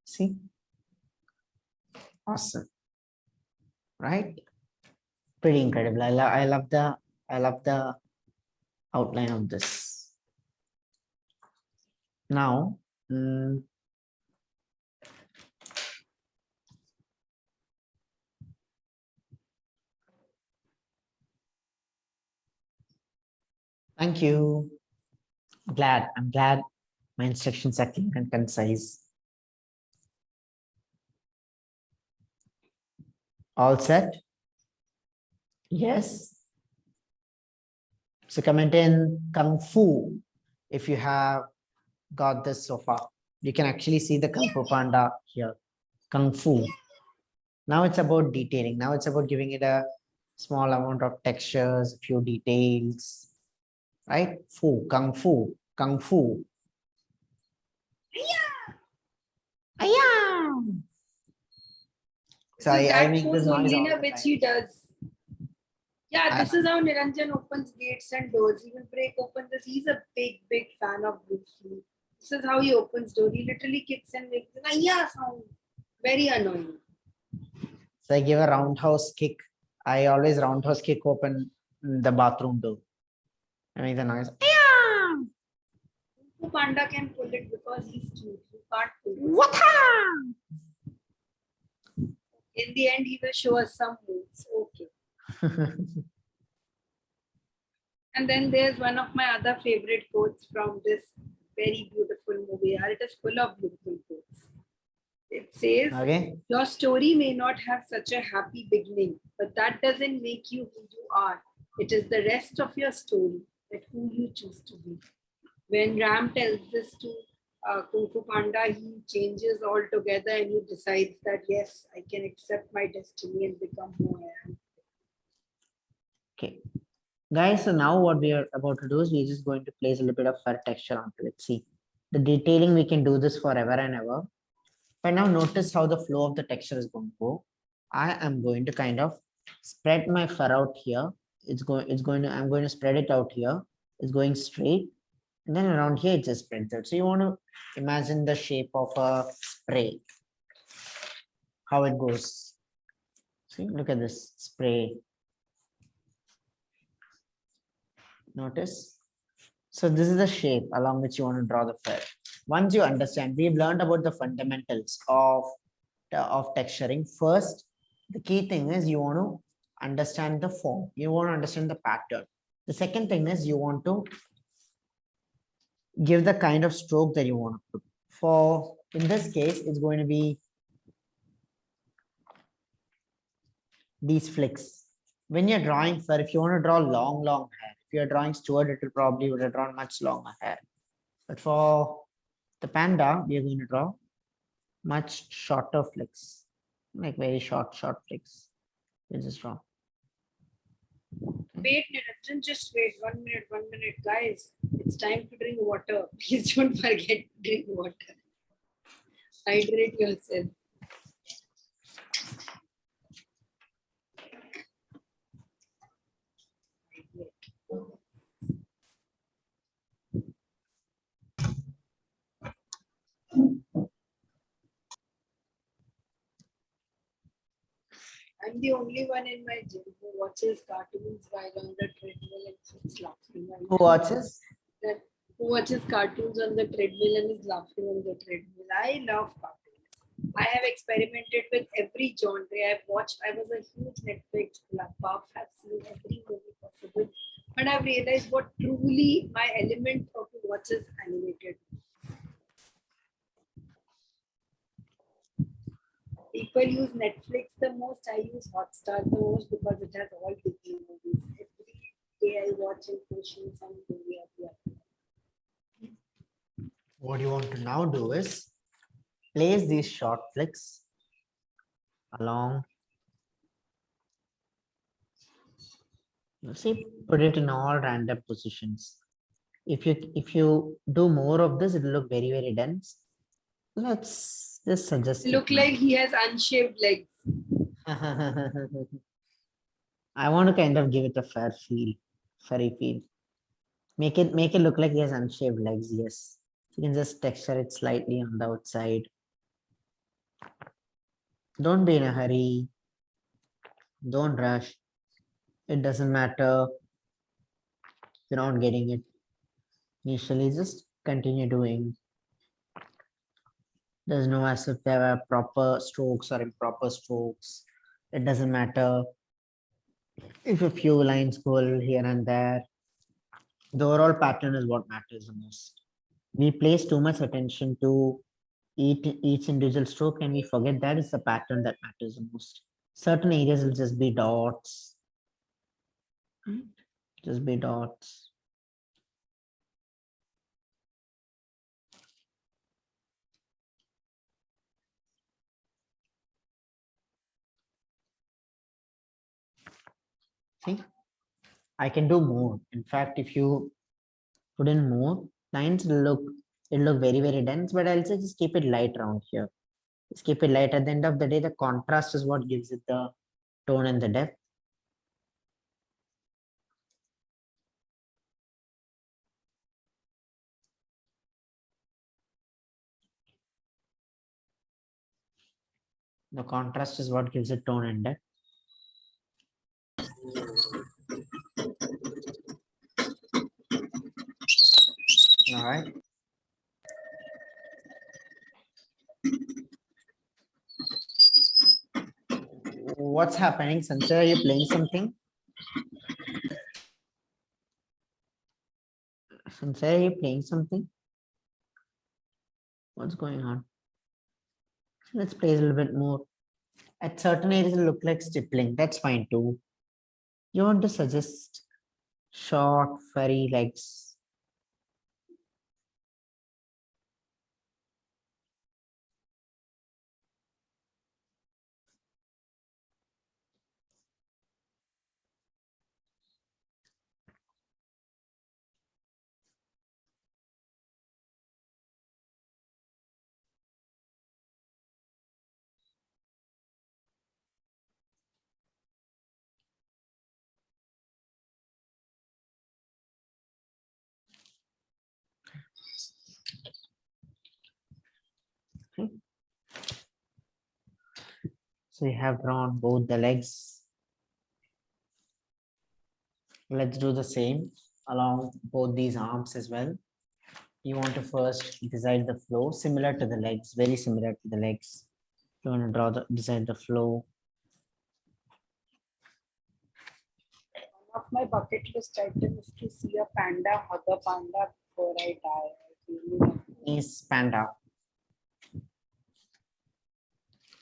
See? Awesome. Right? Pretty incredible. I love the outline of this. Now, thank you. I'm glad my instructions are clear and concise. All set? Yes. So comment in Kung Fu if you have got this so far. You can actually see the Kung Fu Panda here. Kung Fu. Now it's about detailing. Now it's about giving it a small amount of textures, a few details. Right? Fu, Kung Fu, Kung Fu. Aya! So I make this pose noise only all na the which time. he does. Yeah, this is how Niranjan opens gates and doors. He will break open this. He's a big fan of Bruce Lee. This is how he opens door. He literally kicks and makes an "Ayya" sound. Very annoying. So I give a roundhouse kick. I always roundhouse kick open the bathroom door. I make the noise. Kung Fu Panda can pull it because he's cute. You can't pull it. What? In the end, he will show us some moves. Okay. And then there's one of my other favorite quotes from this very beautiful movie. It is full of beautiful quotes. It says, Okay. your story may not have such a happy beginning, but that doesn't make you who you are. It is the rest of your story that who you choose to be. When Ram tells this to Kung Fu Panda, he changes altogether and he decides that, yes, I can accept my destiny and become who I am. Okay. Guys, so now what we are about to do is we're just going to place a little bit of fur texture onto it. See, the detailing, we can do this forever and ever. But now notice how the flow of the texture is going to go. I am going to kind of spread my fur out here. I'm going to spread it out here. It's going straight. And then around here, it just spreads out. So you want to imagine the shape of a spray, how it goes. See, look at this spray. Notice. So this is the shape along which you want to draw the fur. Once you understand, we've learned about the fundamentals of texturing. First, the key thing is you want to understand the form. You want to understand the pattern. The second thing is you want to give the kind of stroke that you want to put. For, in this case, it's going to be these flicks. When you're drawing fur, if you want to draw long hair, if you're drawing Stuart, it will probably would have drawn much longer hair. But for the panda, we are going to draw much shorter flicks, like very short flicks. We just draw. Wait, Niranjan, just wait 1 minute, guys. It's time to drink water. Please don't forget to drink water. Hydrate yourself. I'm I'm the only one in my gym who watches cartoons while on the treadmill and keeps laughing. Who watches? That who watches cartoons on the treadmill and is laughing on the treadmill. I love cartoons. I have experimented with every genre. I've watched. I was a huge Netflix buff. Have seen every movie possible, but I've realized what truly my element of to watch is animated. People use Netflix the most. I use Hotstar the most because it has all Disney movies. Every day I watch and push in some movie or the other. What you want to now do is place these short flicks along. You see, put it in all random positions. If you do more of this, it will look very dense. Let's just suggest. Look like he has unshaved legs. I want to kind of give it a furry feel. Make it look like he has unshaved legs. Yes, you can just texture it slightly on the outside. Don't be in a hurry. Don't rush. It doesn't matter. You're not getting it initially. Just continue doing. There's no as if there are proper strokes or improper strokes. It doesn't matter if a few lines go here and there. The overall pattern is what matters the most. We place too much attention to each individual stroke and we forget that it's the pattern that matters the most. Certain areas will just be dots. Just be dots. See, I can do more. In fact, if you put in more lines, it'll look very dense, but I'll just keep it light around here. Just keep it light. At the end of the day, the contrast is what gives it the tone and the depth. The contrast is what gives it tone and depth. All right. What's happening, Sanjay? Are you playing something? Sanjay, are you playing something? What's going on? Let's play a little bit more. At certain areas, it look like stippling. That's fine too. You want to suggest short, furry legs. Okay. So you have drawn both the legs. Let's do the same along both these arms as well. You want to first decide the flow similar to the legs, very similar to the legs. You want to decide the flow. One of my bucket list items is to see a panda hug a panda before I die. I really love it. Is Panda.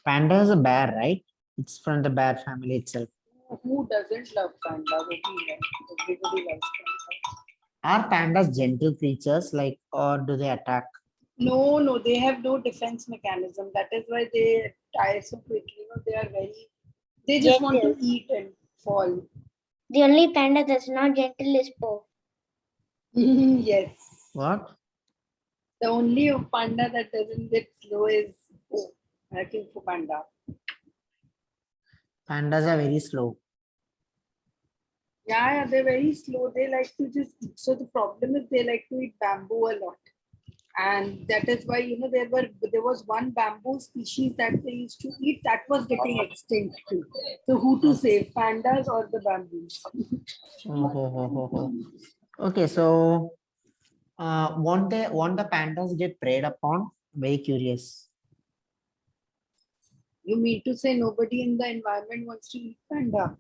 Panda is a bear, right? It's from the bear family itself. Who doesn't love panda? Everybody loves panda. Are pandas gentle creatures, like, or do they attack? No, they have no defense mechanism. That is why they die so quickly. They are they just want to eat and fall. The only panda that's not gentle is Po. Yes. What? The only panda that doesn't get slow is KungFu Panda. Pandas are very slow. Yeah, they're very slow. They like to just eat. So the problem is they like to eat bamboo a lot. And that is why, there was one bamboo species that they used to eat that was getting extinct too. So who to save, pandas or the bamboos? Okay, so won't the pandas get preyed upon? Very curious. You mean to say nobody in the environment wants to eat panda?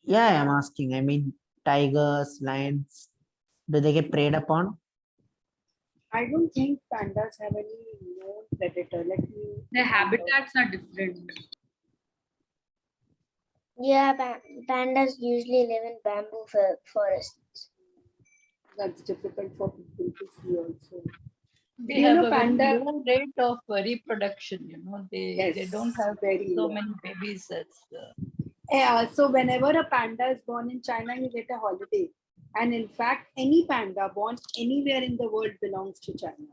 Yeah, I'm asking. I mean, tigers, lions, do they get preyed upon? I don't think pandas have any known predator. Let me. Their habitats are different. Yeah, pandas usually live in bamboo forests. That's difficult for people to see also. They Do you have know a very panda? low rate of reproduction, they Yes, don't have very so low. many babies as Yeah, so whenever a panda is born in China, you get a holiday. And in fact, any panda born anywhere in the world belongs to China.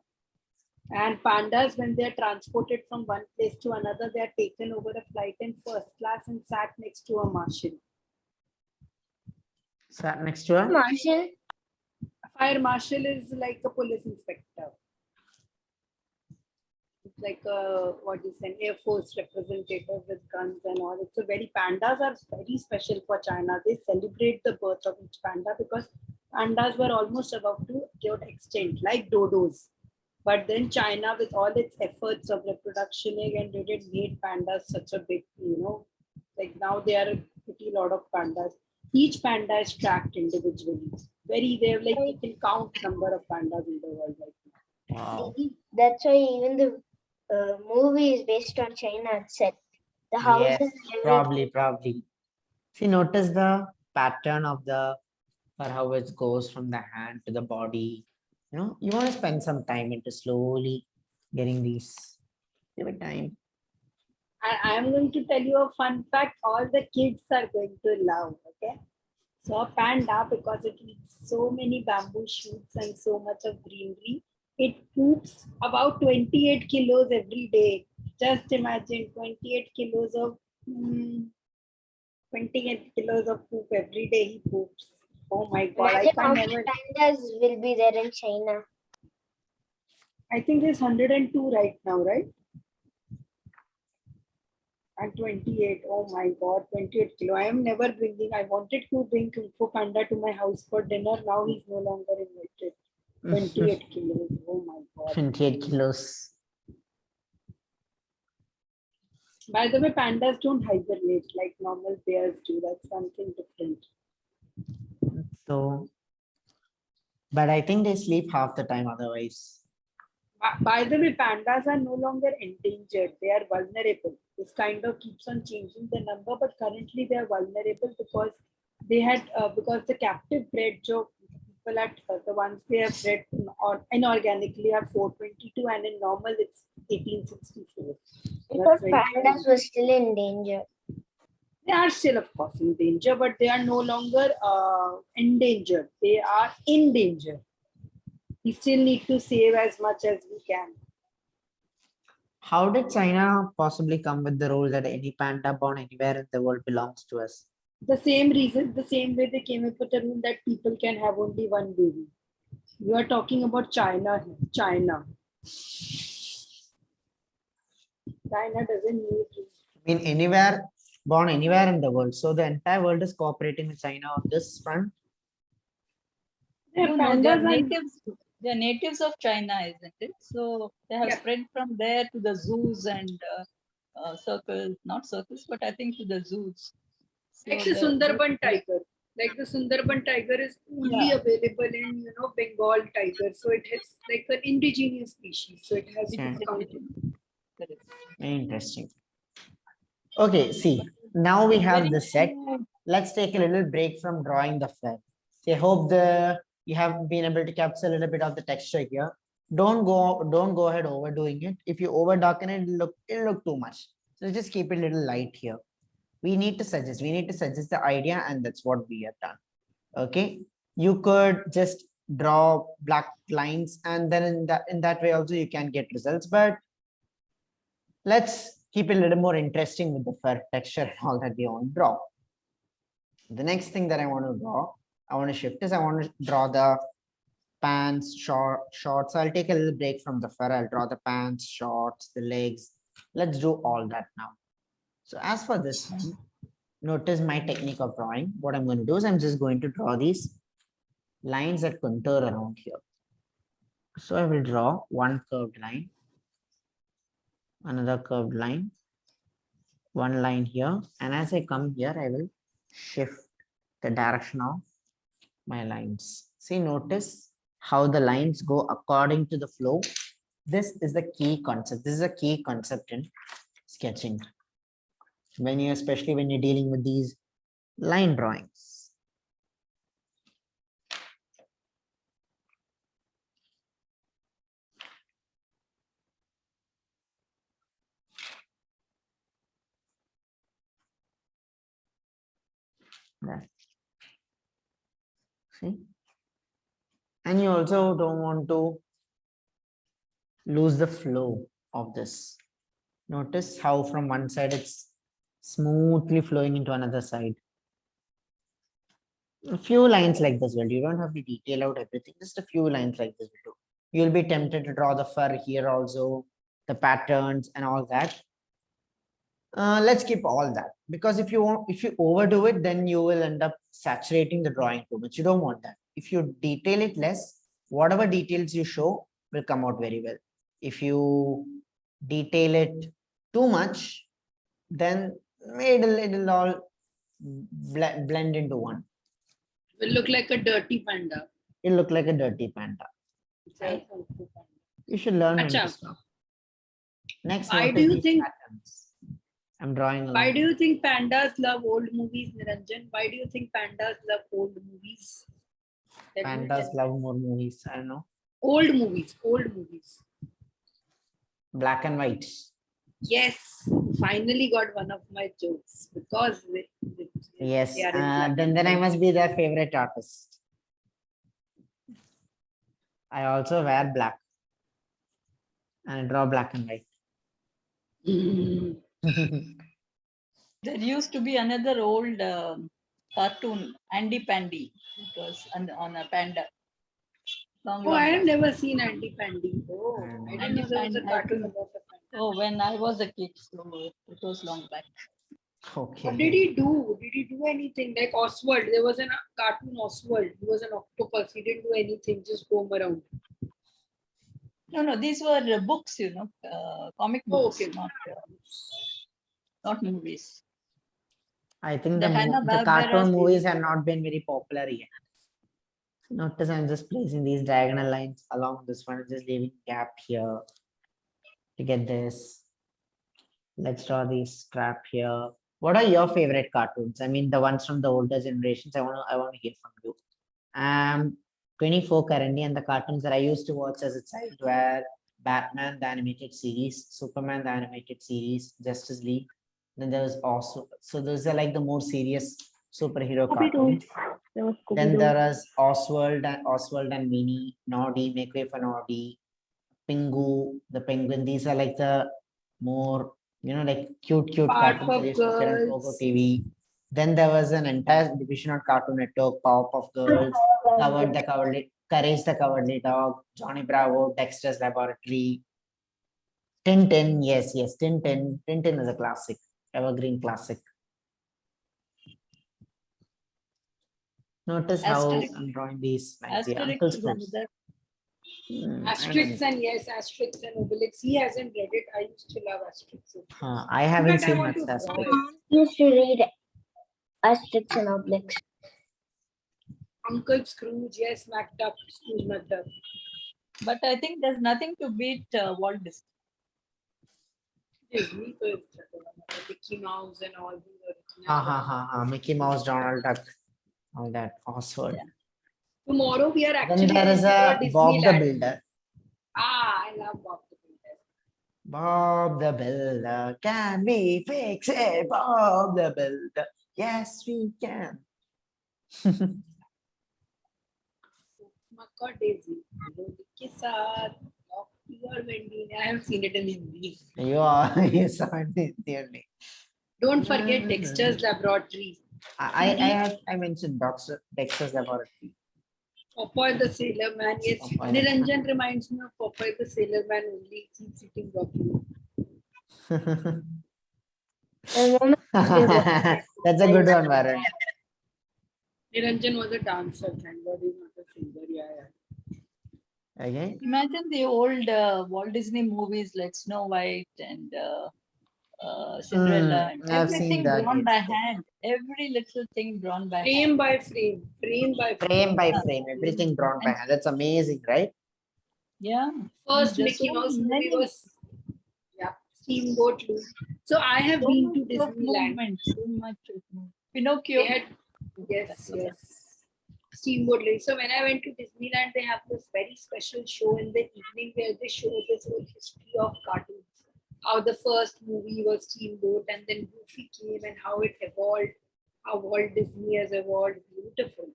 And pandas, when they're transported from one place to another, they're taken over a flight in first class and sat next to a marshal. Sat next to her? Marshall, A fire marshal is like a police inspector. It's like a, what is an Air Force representative with guns and all. It's a pandas are very special for China. They celebrate the birth of each panda because pandas were almost about to get extinct, like dodos. But then China, with all its efforts of reproduction and it made pandas such a big, like now they are a pretty lot of pandas. Each panda is tracked individually. They have you can count number of pandas in the world right now. Wow. that's why even the movie is based on China itself. The houses, Yes, probably. See, notice the pattern of for how it goes from the hand to the body. You want to spend some time into slowly getting these. Give it time. I am going to tell you a fun fact. All the kids are going to love. Okay. So a panda, because it eats so many bamboo shoots and so much of greenery, it poops about 28 kilos every day. Just imagine 28 kilos of 28 kilos of poop every day he poops. Oh my god, imagine I how can't many never. pandas will be there in China. I think there's 102 right now, right? And 28. Oh my god, 28 kilo. I am never bringing. I wanted to bring Kung Fu Panda to my house for dinner. Now he's no longer invited. 28 kilos. Oh my god. 28 kilos. By the way, pandas don't hibernate like normal bears do. That's something different. So, but I think they sleep half the time otherwise. By the way, pandas are no longer endangered. They are vulnerable. This kind of keeps on changing the number, but currently they are vulnerable because because the captive bred joke people at the ones they have bred inorganically are 422 and in normal it's 1864. I thought pandas were still in danger. They are still, of course, in danger, but they are no longer endangered. They are in danger. We still need to save as much as we can. How did China possibly come with the rule that any panda born anywhere in the world belongs to us? The same reason, the same way they came up with a rule that people can have only one baby. You are talking about China here. China doesn't need. I mean, born anywhere in the world. So the entire world is cooperating with China on this front. Yeah, no, they're natives of China, isn't it? So they have spread from there to the zoos and circles, not circles, but I think to the zoos. So like the Sundarban tiger. Like the Sundarban tiger is only available in Bengal tiger. So it has like an indigenous species. So it has Very interesting. Okay, see, now we have the set. Let's take a little break from drawing the fur. I hope you have been able to capture a little bit of the texture here. Don't go ahead overdoing it. If you over darken it, it'll look too much. So just keep it a little light here. We need to suggest the idea, and that's what we have done. Okay, you could just draw black lines, and then in that way also you can get results. But let's keep it a little more interesting with the fur texture and all that we want to draw. The next thing that I want to draw, I want to shift is I want to draw the pants, shorts. I'll take a little break from the fur. I'll draw the pants, shorts, the legs. Let's do all that now. So as for this one, notice my technique of drawing. What I'm going to do is I'm just going to draw these lines that contour around here. So I will draw one curved line, another curved line, one line here. And as I come here, I will shift the direction of my lines. See, notice how the lines go according to the flow. This is the key concept. This is a key concept in sketching. Especially when you're dealing with these line drawings. Right. See? And you also don't want to lose the flow of this. Notice how from one side it's smoothly flowing into another side. A few lines like this will do. You don't have to detail out everything. Just a few lines like this will do. You'll be tempted to draw the fur here also, the patterns and all that. Let's keep all that, because if you overdo it, then you will end up saturating the drawing too much. You don't want that. If you detail it less, whatever details you show will come out very well. If you detail it too much, then it'll all blend into one. Will look like a dirty panda. It'll look like a dirty panda. You should learn. Next, why do you think patterns? I'm drawing. Why do you think pandas love old movies, Niranjan? Why do you think pandas love old movies? Pandas love more movies. I don't know. Old movies. Black and white. Yes, finally got one of my jokes, because yes, they are then I must be their favorite artist. I also wear black and I draw black and white. There used to be another old cartoon, Andy Pandy. It was on a panda. Oh, I have never seen Andy Pandy. Oh, I didn't know there was a Andy cartoon Pandy. about the panda. Oh, when I was a kid, so it was long back. Okay. What did he do? Did he do anything? Like Oswald, there was a cartoon Oswald. He was an octopus. He didn't do anything, just roam around. No, these were books, comic books, okay. not movies. I think The the Hanna-Barbera cartoon series. movies have not been very popular yet. Notice I'm just placing these diagonal lines along this one, just leaving gap here to get this. Let's draw this strap here. What are your favorite cartoons? I mean, the ones from the older generations. I want to hear from you. I'm 24 currently, and the cartoons that I used to watch as a child were Batman, the animated series, Superman, the animated series, Justice League. Then there was also, so those are like the more serious superhero cartoons. Then there was Oswald and Minnie, Noddy, Make Way for Noddy, Pingu, the Penguin. These are like the more, like cute cartoons that used to appear on Pogo TV. Then there was an entire division on Cartoon Network, Powerpuff Girls, Courage the Cowardly Dog, Johnny Bravo, Dexter's Laboratory, Tintin. Yes, Tintin. Tintin is a classic, evergreen classic. Notice how I'm drawing these lines here. Uncle Scrooge. Asterix and Obelix. He hasn't read it. I used to love Asterix. I haven't seen much Asterix. I used to read Asterix and Obelix. Uncle Scrooge, yes, MacDuck, Scrooge MacDuck. But I think there's nothing to beat Walt Disney. Disney, Mickey Mouse and all these. Mickey Mouse, Donald Duck, all that. Oswald. Yeah. Tomorrow we are actually. Then there is a Bob the Builder. I love Bob the Builder. Bob the Builder, can we fix it? Bob the Builder, yes we can. Daisy. I have seen it in Hindi. You saw it in Hindi. Don't forget Dexter's Laboratory. I mentioned Dexter's Laboratory. Popeye the Sailor Man. Yes, Popeye. Niranjan reminds me of Popeye the Sailor Man only. Keeps eating broccoli. That's a good one, Varun. Niranjan was a dancer, thank God he's not a singer. Yeah. Okay. Imagine the old Walt Disney movies like Snow White and Cinderella. And I've seen everything that. drawn by hand. Every little thing drawn by hand. Frame by frame, frame by Frame by frame, everything drawn by hand. That's amazing, right? Yeah. First There's Mickey so Mouse movie many- was Steamboat Willie. So I have so been to much of Disneyland. movement, so much of movement. Pinocchio. They had, yes. Steamboat Willie. So when I went to Disneyland, they have this very special show in the evening where they show this whole history of cartoons. How the first movie was Steamboat and then Goofy came and how it evolved, how Walt Disney has evolved. Beautiful.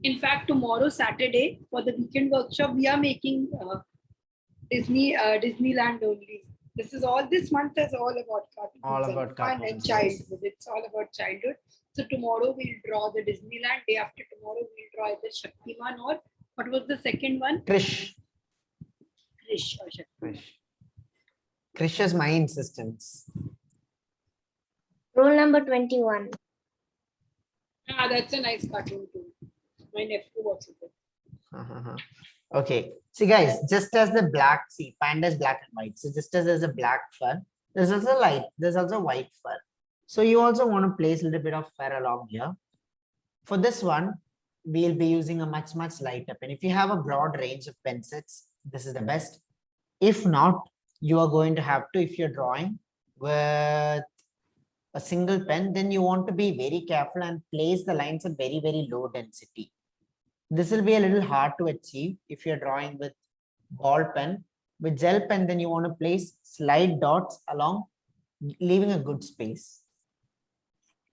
In fact, tomorrow, Saturday, for the weekend workshop, we are making Disneyland only. This month is all about cartoons. All and about fun cartoons, and childhood. It's all about childhood. So tomorrow we'll draw the Disneyland. Day after tomorrow we'll draw either Shaktiman or what was the second one? Krish. Krish or Shaktiman. Krish's my insistence. Rule number 21. That's a nice cartoon too. My nephew watches it. Okay. See, guys, just as the black, see, panda is black and white. So just as there's a black fur, there's also there's also white fur. So you also want to place a little bit of fur along here. For this one, we'll be using a much lighter pen. If you have a broad range of pen sets, this is the best. If not, you are going to have to, if you're drawing with a single pen, then you want to be very careful and place the lines at very low density. This will be a little hard to achieve if you're drawing with ball pen. With gel pen, then you want to place slight dots along, leaving a good space.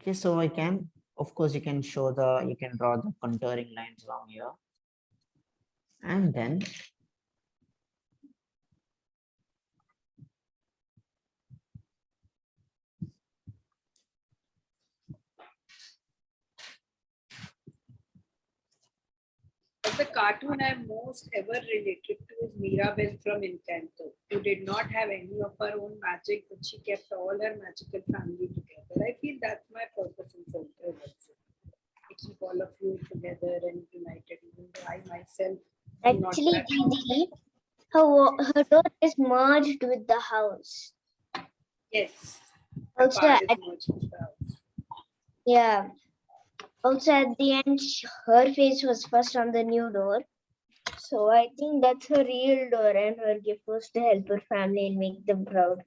Okay, so I can, of course, you can draw the contouring lines along here. And then But the cartoon I'm most ever related to is Mirabelle from Encanto, who did not have any of her own magic, but she kept all her magical family together. I feel that's my purpose in Central. To keep all of you together and united, even though I myself do not Actually, have- Gigi, her door is merged with the house. Yes. Also, Part is merged with the house. yeah. Also, at the end, her face was first on the new door. So I think that's her real door, and her gift was to help her family and make them proud.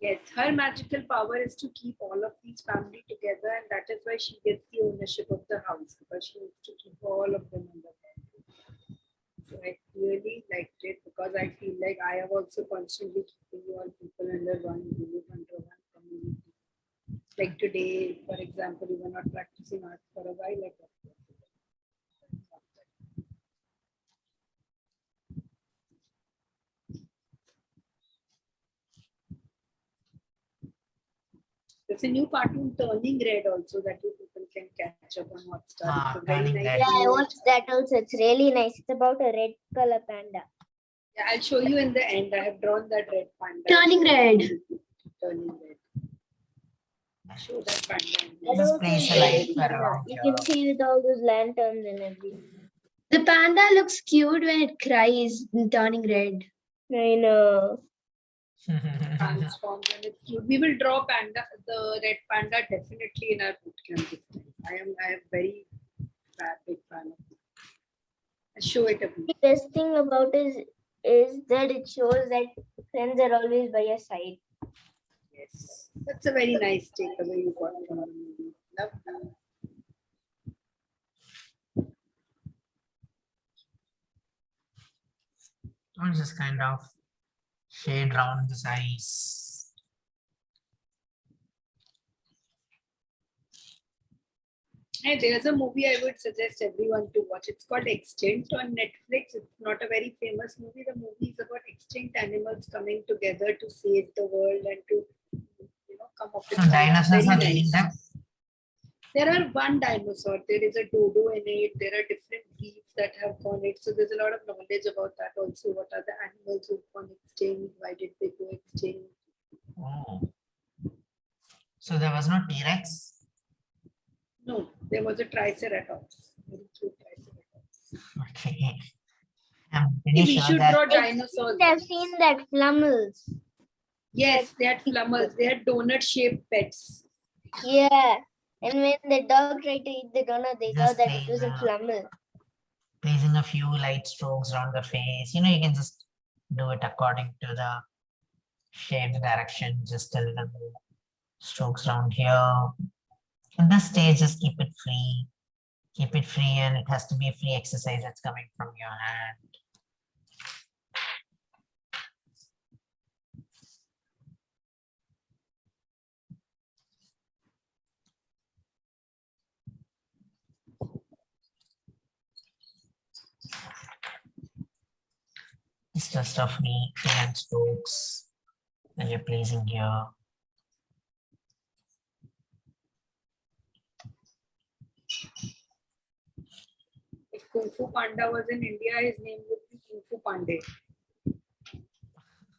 Yes, her magical power is to keep all of these family together, and that is why she gets the ownership of the house, because she needs to keep all of them under her. So I really liked it because I feel like I am also constantly keeping all people under one roof, under one community. Like today, for example, we were not practicing art for a while. Like there's a new cartoon, Turning Red, also that you people can catch up on Hotstar. It's a very Turning nice. Red. Yeah, I watched that also. It's really nice. It's about a red color panda. Yeah, I'll show you in the end. I have drawn that red panda. Turning red. Turning red. Show that panda. That Just also place is a very light fun. around You here. can see with all those lanterns and everything. The panda looks cute when it cries, turning red. I know. Transforms and it's cute. We will draw the red panda definitely in our bootcamp this time. I am very big fan of it. I'll show it a bit. The best thing about it is that it shows that friends are always by your side. Yes, that's a very nice takeaway you got from the movie. Love that. I'll just kind of shade around the eyes. Hey, there's a movie I would suggest everyone to watch. It's called Extinct on Netflix. It's not a very famous movie. The movie is about extinct animals coming together to save the world and to come up with So dinosaurs very are nice. leading them? There are one dinosaur. There is a dodo in it. There are different breeds that have gone it. So there's a lot of knowledge about that also. What are the animals who've gone extinct? Why did they go extinct? Oh. So there was no T-Rex? No, there was a triceratops. Very cute triceratops. Okay. I'm pretty We sure should that draw dinosaurs. I've seen that flummels. Yes, they had flummels. They had donut-shaped pets. Yeah. And when the dog tried to eat the donut, they Just thought that it was a plain, flummel. placing a few light strokes around the face. You know, you can just do it according to the shaped direction, just a little more strokes around here. In this stage, just keep it free. Keep it free, and it has to be a free exercise that's coming from your hand. It's just a free hand strokes that you're placing here. If Kung Fu Panda was in India, his name would be Kung Fu Pandey.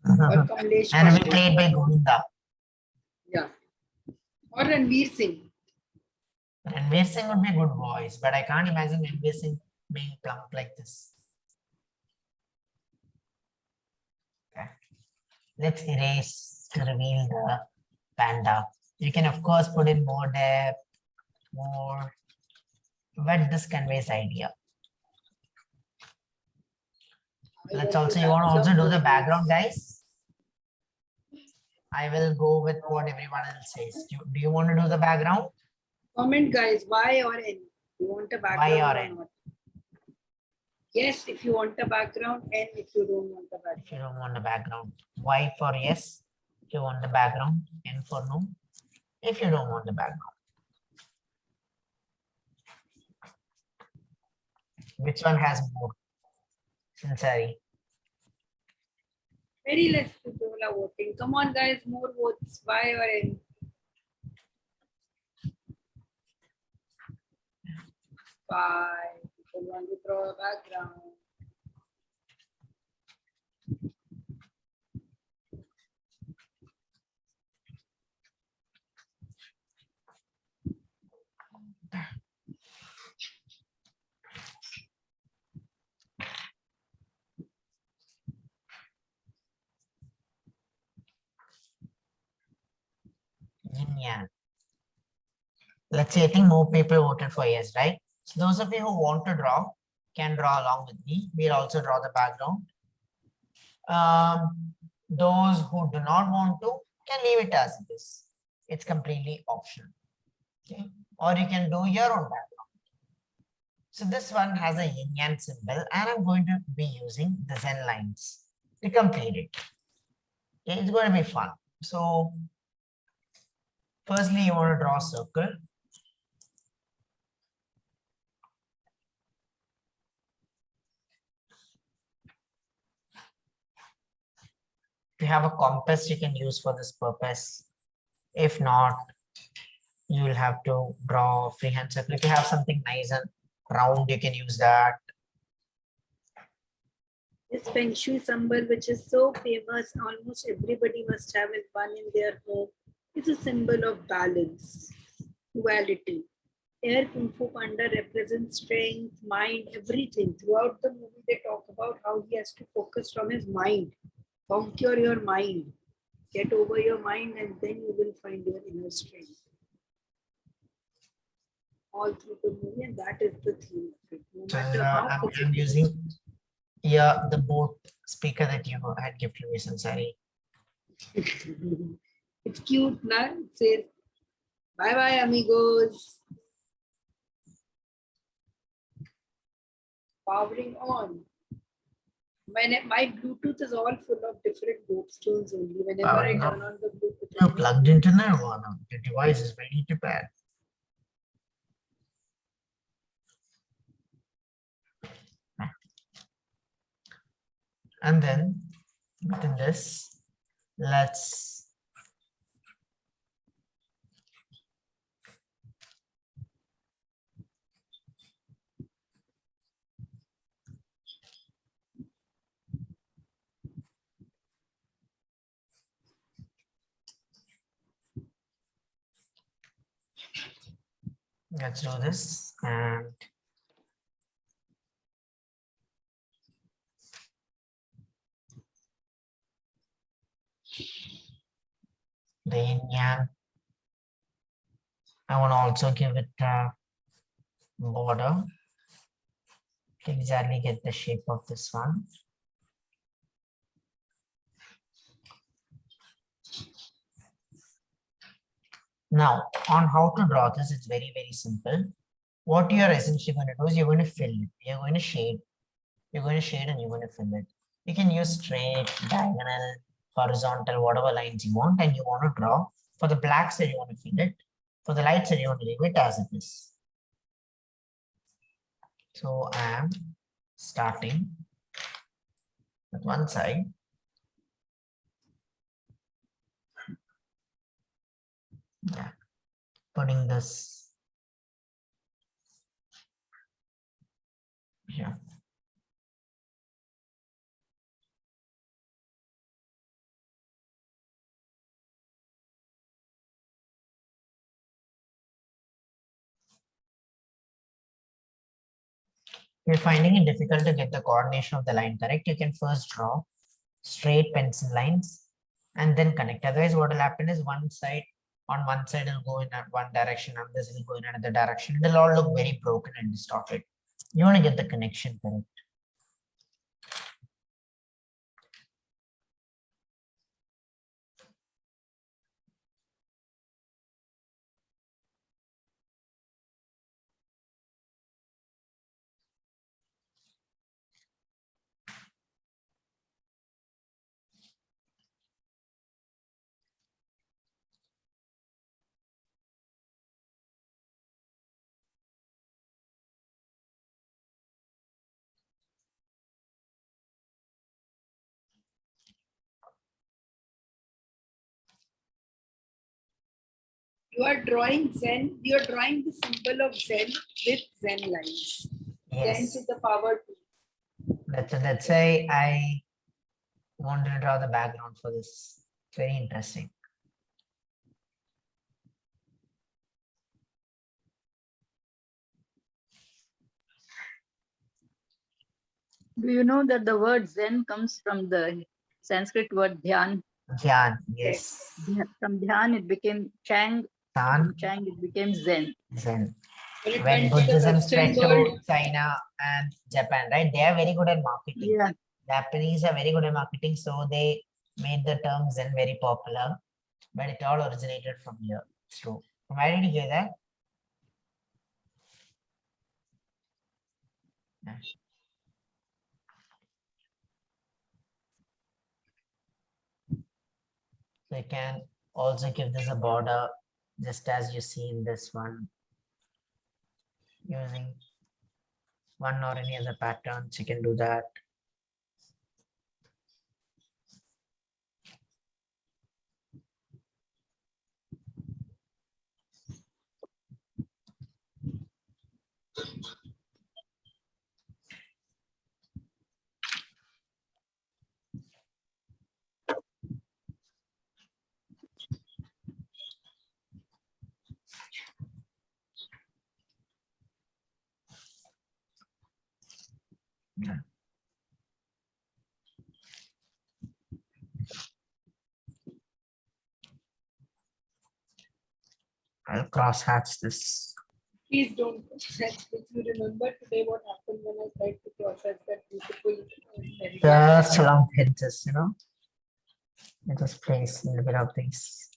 Or Kamlesh And we Pandey. played by Govinda. Yeah. Or Ranveer Singh. Ranveer Singh would be a good voice, but I can't imagine Ranveer Singh being plump like this. Okay. Let's erase to reveal the panda. You can of course put in more depth, more, but this conveys idea. Let's also, you want to also do the background, guys? I will go with what everyone else says. Do you want to do the background? Comment, guys, Y or N. You want a background Y or or N? not? Yes, if you want a background, N if you don't want a background. If you don't want the background. Y for yes, if you want the background. N for no, if you don't want the background. Which one has more? Sincerely. Very less people are voting. Come on, guys, more votes. Y or N? Y. People want to draw a background. Yin yang. Let's say I think more people voted for yes, right? So those of you who want to draw can draw along with me. We'll also draw the background. Those who do not want to can leave it as it is. It's completely optional. Okay? Or you can do your own background. So this one has a yin yang symbol, and I'm going to be using the Zen lines to complete it. Okay? It's going to be fun. So firstly, you want to draw a circle. If you have a compass, you can use for this purpose. If not, you will have to draw a freehand circle. If you have something nice and round, you can use that. This Feng Shui symbol, which is so famous, almost everybody must have one in their home. It's a symbol of balance, duality. Here, Kung Fu Panda represents strength, mind, everything. Throughout the movie, they talk about how he has to focus from his mind. Conquer your mind. Get over your mind, and then you will find your inner strength. All through the movie, and that is the theme of it. No matter how I'm using the boat speaker that you had given me, Sansari. It's cute, na? It says, bye bye, amigos. Powering on. My Bluetooth is all full of different boat stones only. Whenever I turn on the Bluetooth, You're plugged into Nirvana. The device is ready to pair. And then within this, let's Let's do this. And the yin yang. I want to also give it a border to exactly get the shape of this one. Now, on how to draw this, it's very, very simple. What you're essentially going to do is you're going to fill it. You're going to shade. You're going to shade and you're going to fill it. You can use straight, diagonal, horizontal, whatever lines you want, and you want to draw. For the black side, you want to fill it. For the light side, you want to leave it as it is. So I am starting with one side. Yeah, putting this here. If you're finding it difficult to get the coordination of the line correct, you can first draw straight pencil lines and then connect. Otherwise, what will happen is one side will go in one direction and this will go in another direction. It'll all look very broken and distorted. You want to get the connection correct. You are drawing Zen. You are drawing the symbol of Zen with Zen lines. Yes. Zen to the power 2. Let's say I want to draw the background for this. It's very interesting. Do you know that the word Zen comes from the Sanskrit word dhyan? Dhyan, yes. From dhyan, it became Chang. San, From Chang, it became Zen. Zen. When it When went to the Buddhism Western spread to world, China and Japan, right? They are very good at marketing. Yeah. Japanese are very good at marketing, so they made the term Zen very popular. But it all originated from here. It's true. Why did you hear that? Yeah. So you can also give this a border, just as you see in this one, using one or any other patterns. You can do that. Yeah. I'll cross hatch this. please don't process this. You remember today what happened when I tried to process that beautiful Just along edges, you know. Let us place a little bit of these.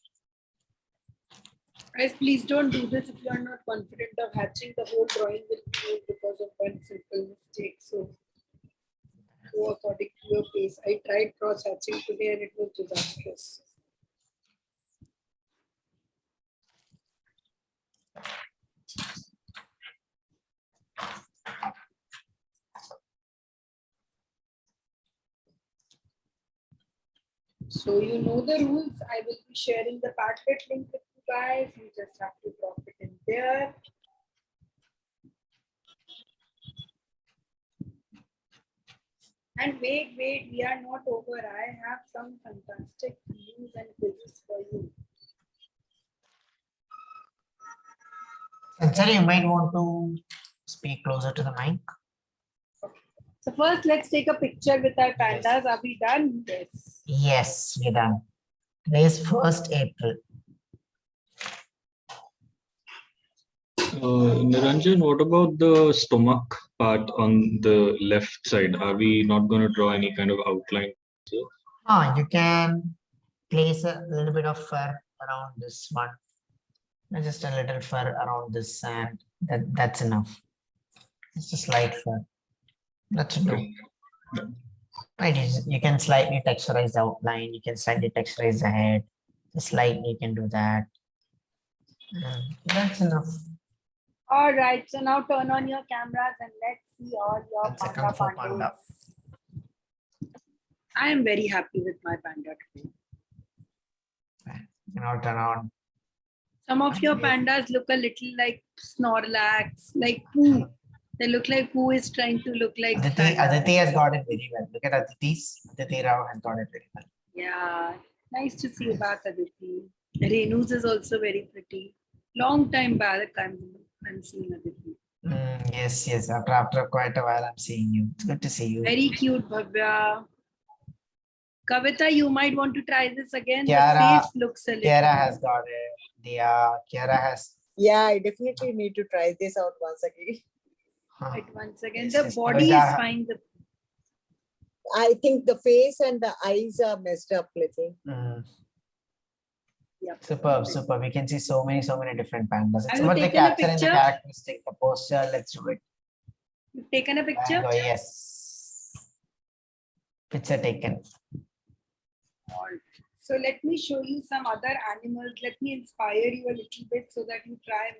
Guys, please don't do this if you are not confident of hatching. The whole drawing will be ruined because of one simple mistake. So go according to your pace. I tried cross hatching today and it was disastrous. So you know the rules. I will be sharing the Padlet link with you guys. You just have to drop it in there. And wait, we are not over. I have some fantastic news and quizzes for you. Sanchari, you might want to speak closer to the mic. So first, let's take a picture with our pandas. Are we done? Yes. Yes, we're done. Today is 1st April. Niranjan, what about the stomach part on the left side? Are we not going to draw any kind of outline? You can place a little bit of fur around this one. Just a little fur around this, and that's enough. It's just light fur. That should do. Right, you can slightly texturize the outline. You can slightly texturize the head. Just slightly, you can do that. That's enough. All right. So now turn on your cameras and let's see all your That's a panda Kung Fu pandas. Panda. I am very happy with my panda today. You can all turn on. Some of your pandas look a little like Snorlax, like who? They look like who is trying to look like Panda. Aditi has got it very well. Look at Aditi's. Aditi Rao has got it very well. Yeah, nice to see you back, Aditi. Renu's is also very pretty. Long time back, I'm seeing Aditi. Yes. After quite a while, I'm seeing you. It's good to see you. Very cute, Bhavya. Kavita, you might want to try this again. Kiara, the face looks a little. Kiara has got it. Kiara has. Yeah, I definitely need to try this out once again. Right, once again, Yes, the body is fine. I think the face and the eyes are messed up little. Yep. Superb. We can see so many different pandas. It's Have you about the taken a capturing the picture? characteristic, the posture. Let's do it. You've taken a picture? Oh, yes. Picture taken. So let me show you some other animals. Let me inspire you a little bit so that you try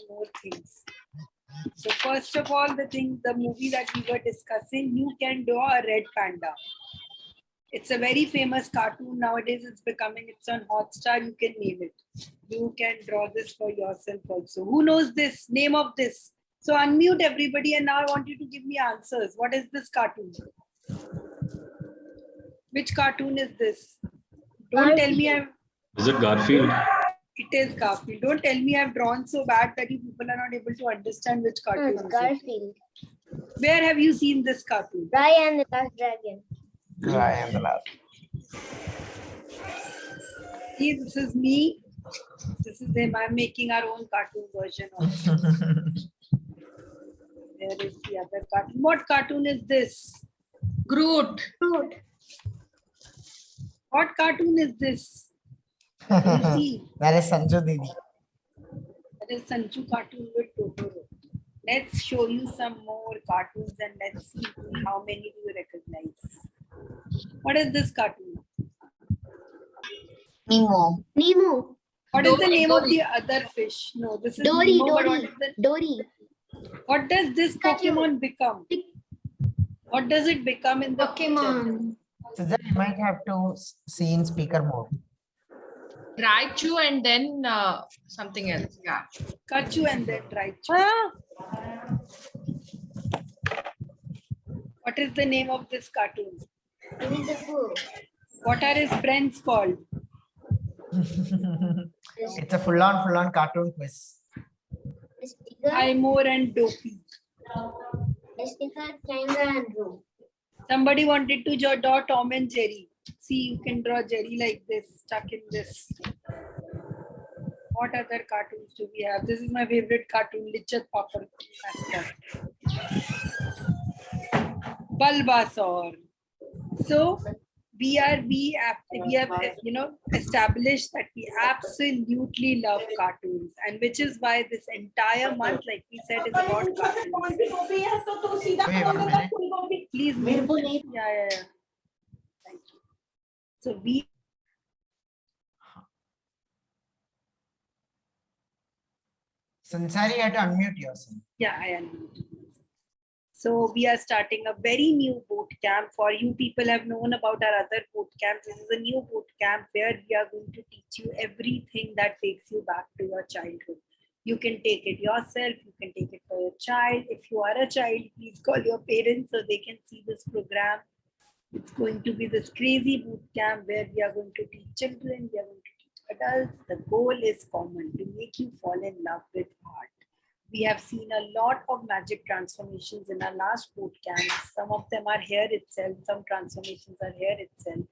more things. So first of all, the movie that we were discussing, you can draw a red panda. It's a very famous cartoon nowadays. It's on Hotstar. You can name it. You can draw this for yourself also. Who knows this name of this? So unmute everybody, and now I want you to give me answers. What is this cartoon? Which cartoon is this? Don't tell me Is it Garfield? It is Garfield. Don't tell me I've drawn so bad that you people are not able to understand which cartoon is Garfield. Where have you seen this cartoon? Raya and the Last Dragon. Raya and the Last. See, this is me. This is him. I'm making our own cartoon version also. There is the other cartoon. What cartoon is this? Groot. What cartoon is this? Can you see? That is Sanju Didi. That is Sanju cartoon with Totoro. Let's show you some more cartoons and let's see how many do you recognize. What is this cartoon? Nemo. What is the name of the other fish? No, this is Dory. Nemo, but what is the- Dory. What does this Pokemon become? What does it become in the Pokemon. So then you might have to see in speaker mode. Raichu and then something else. Yeah. Kachu and then Raichu. What is the name of this cartoon? What are his friends called? It's a full-on cartoon quiz. Imore and Dopey. Somebody wanted to draw Tom and Jerry. See, you can draw Jerry like this, stuck in this. What other cartoons do we have? This is my favorite cartoon, Lichat Papar. Bulbasaur. So we have established that we absolutely love cartoons, and which is why this entire month, like we said, is about cartoons. Wait 1 minute. Please mute. Yeah. Thank you. So we Sansari, you have to unmute yourself. Yeah, I unmuted myself. So we are starting a very new boot camp. For you people have known about our other boot camps. This is a new boot camp where we are going to teach you everything that takes you back to your childhood. You can take it yourself. You can take it for your child. If you are a child, please call your parents so they can see this program. It's going to be this crazy boot camp where we are going to teach children. We are going to teach adults. The goal is common, to make you fall in love with art. We have seen a lot of magic transformations in our last boot camps. Some of them are here itself. Some transformations are here itself.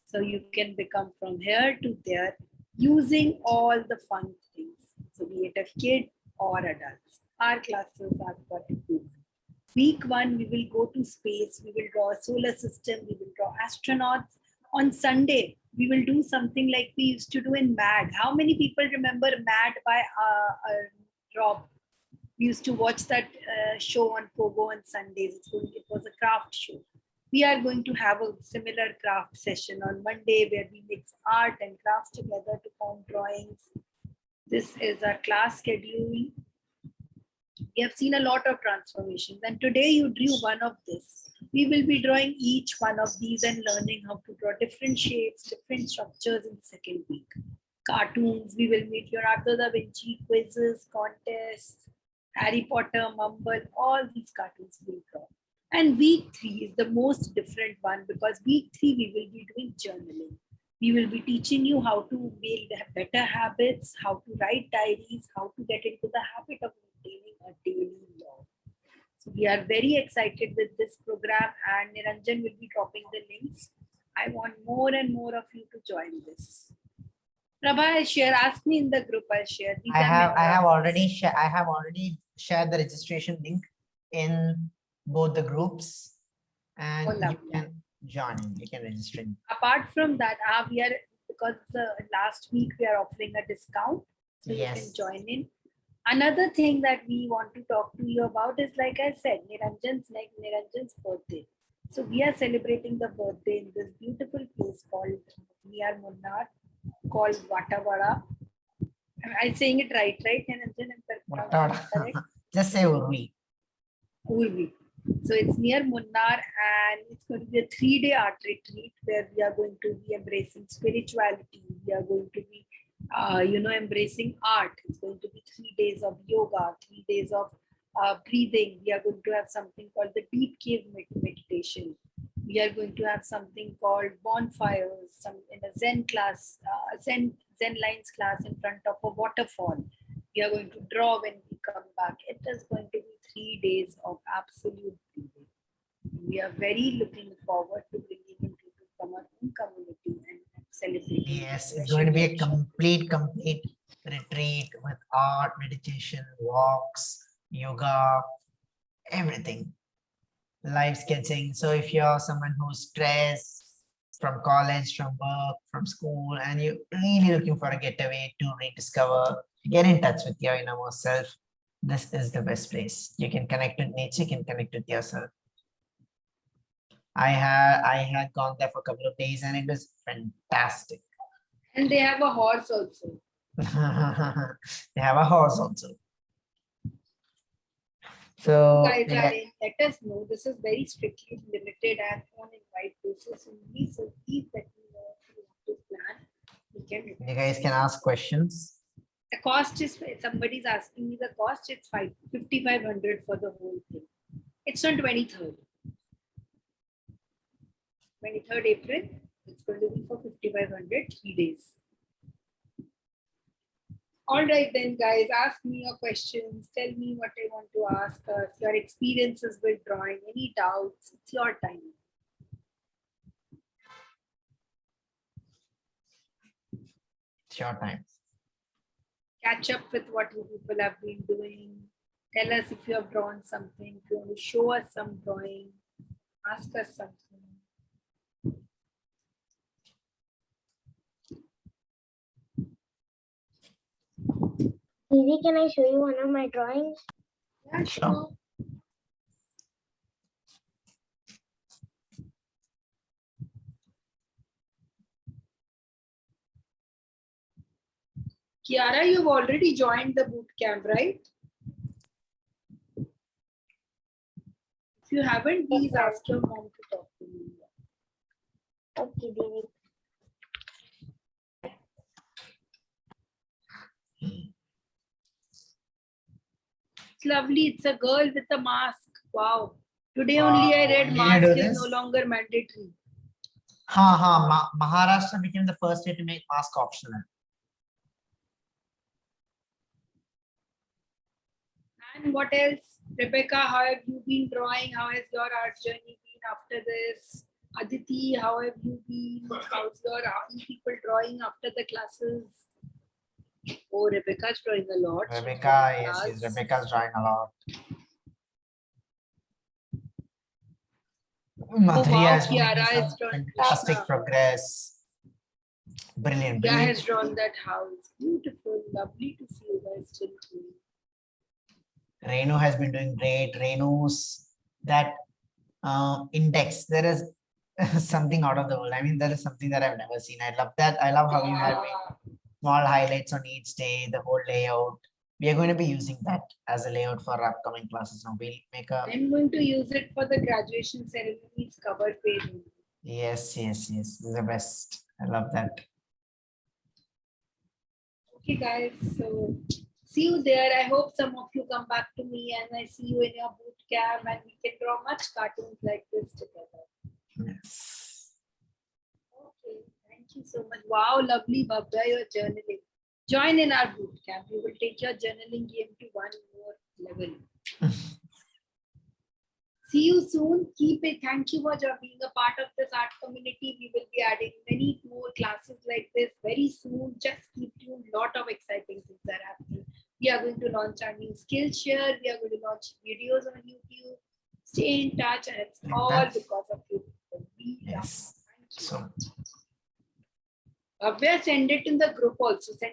So you can become from here to there using all the fun things. So be it a kid or adults. Our classes are for everyone. Week 1, we will go to space. We will draw a solar system. We will draw astronauts. On Sunday, we will do something like we used to do in MAD. How many people remember MAD by Rob? We used to watch that show on Pogo on Sundays. It was a craft show. We are going to have a similar craft session on Monday where we mix art and crafts together to form drawings. This is our class schedule. We have seen a lot of transformations, and today you drew one of this. We will be drawing each one of these and learning how to draw different shapes, different structures in the second week. Cartoons, we will meet Leonardo da Vinci, quizzes, contests, Harry Potter, Mumble, all these cartoons we will draw. And week 3 is the most different one because week 3 we will be doing journaling. We will be teaching you how to build better habits, how to write diaries, how to get into the habit of maintaining a daily log. So we are very excited with this program, and Niranjan will be dropping the links. I want more and more of you to join this. Prabha, I'll share. Ask me in the group. I'll share. I have already shared the registration link in both the groups, and you can join in. You can register. Apart from that, we are, because last week we are offering a discount, so you can join in. Another thing that we want to talk to you about is, like I said, Niranjan's birthday. So we are celebrating the birthday in this beautiful place called near Munnar, called Vatavada. Am I saying it right, Niranjan? Just say Urvi. Urvi. So it's near Munnar, and it's going to be a 3-day art retreat where we are going to be embracing spirituality. We are going to be, embracing art. It's going to be 3 days of yoga, 3 days of breathing. We are going to have something called the deep cave meditation. We are going to have something called bonfires, in a Zen class, Zen lines class in front of a waterfall. We are going to draw when we come back. It is going to be 3 days of absolute breathing. We are very looking forward to bringing in people from our own community and celebrating. Yes, it's going to be a complete retreat with art, meditation, walks, yoga, everything. Live sketching. So if you're someone who's stressed from college, from work, from school, and you're really looking for a getaway to rediscover, get in touch with your innermost self, this is the best place. You can connect with nature, you can connect with yourself. I had gone there for a couple of days and it was fantastic. And they have a horse also. They have a horse also. So guys, let us know. This is very strictly limited and on invite basis only. So please let me know if you want to plan. We can. You guys can ask questions. The cost is, somebody's asking me the cost, it's 5,500 for the whole thing. It's on 23rd. 23rd April. It's going to be for 5,500, 3 days. All right then, guys, ask me your questions. Tell me what I want to ask us, your experiences with drawing, any doubts. It's your time. It's your time. Catch up with what you people have been doing. Tell us if you have drawn something. If you want to show us some drawing, ask us something. Didi, can I show you one of my drawings? Yeah, sure. Kiara, you've already joined the boot camp, right? If you haven't, please ask your mom to talk to me. Okay, Didi. It's lovely. It's a girl with a mask. Wow. Today only I read mask is no longer mandatory. Maharashtra became the first state to make mask optional. And what else? Rebecca, how have you been drawing? How has your art journey been after this? Aditi, how have you been? How's your people drawing after the classes? Oh, Rebecca's drawing a lot. She's Rebecca, drawing yes, flowers. Rebecca's drawing a lot. Madhuri wow, has been Kiara making is some drawing fantastic Krishna. progress. Brilliant, Dia brilliant. has drawn that house. Beautiful, lovely to see you guys still doing. Renu has been doing great. Renu's that index, there is something out of the world. I mean, there is something that I've never seen. I love that. I love how you have small highlights on each day, the whole layout. We are going to be using that as a layout for our upcoming classes. Now we'll make a I'm going to use it for the graduation ceremony's cover page. yes. This is the best. I love that. Okay, guys. So see you there. I hope some of you come back to me and I see you in your boot camp and we can draw much cartoons like this together. Yes. Okay, thank you so much. Wow, lovely, Bhavya, your journaling. Join in our boot camp. We will take your journaling game to one more level. See you soon. Keep it. Thank you for being a part of this art community. We will be adding many more classes like this very soon. Just keep tuned. Lot of exciting things are happening. We are going to launch our new Skillshare. We are going to launch videos on YouTube. Stay in touch, and it's all because of you. Yes. So Bhavya, send it in the group also. Send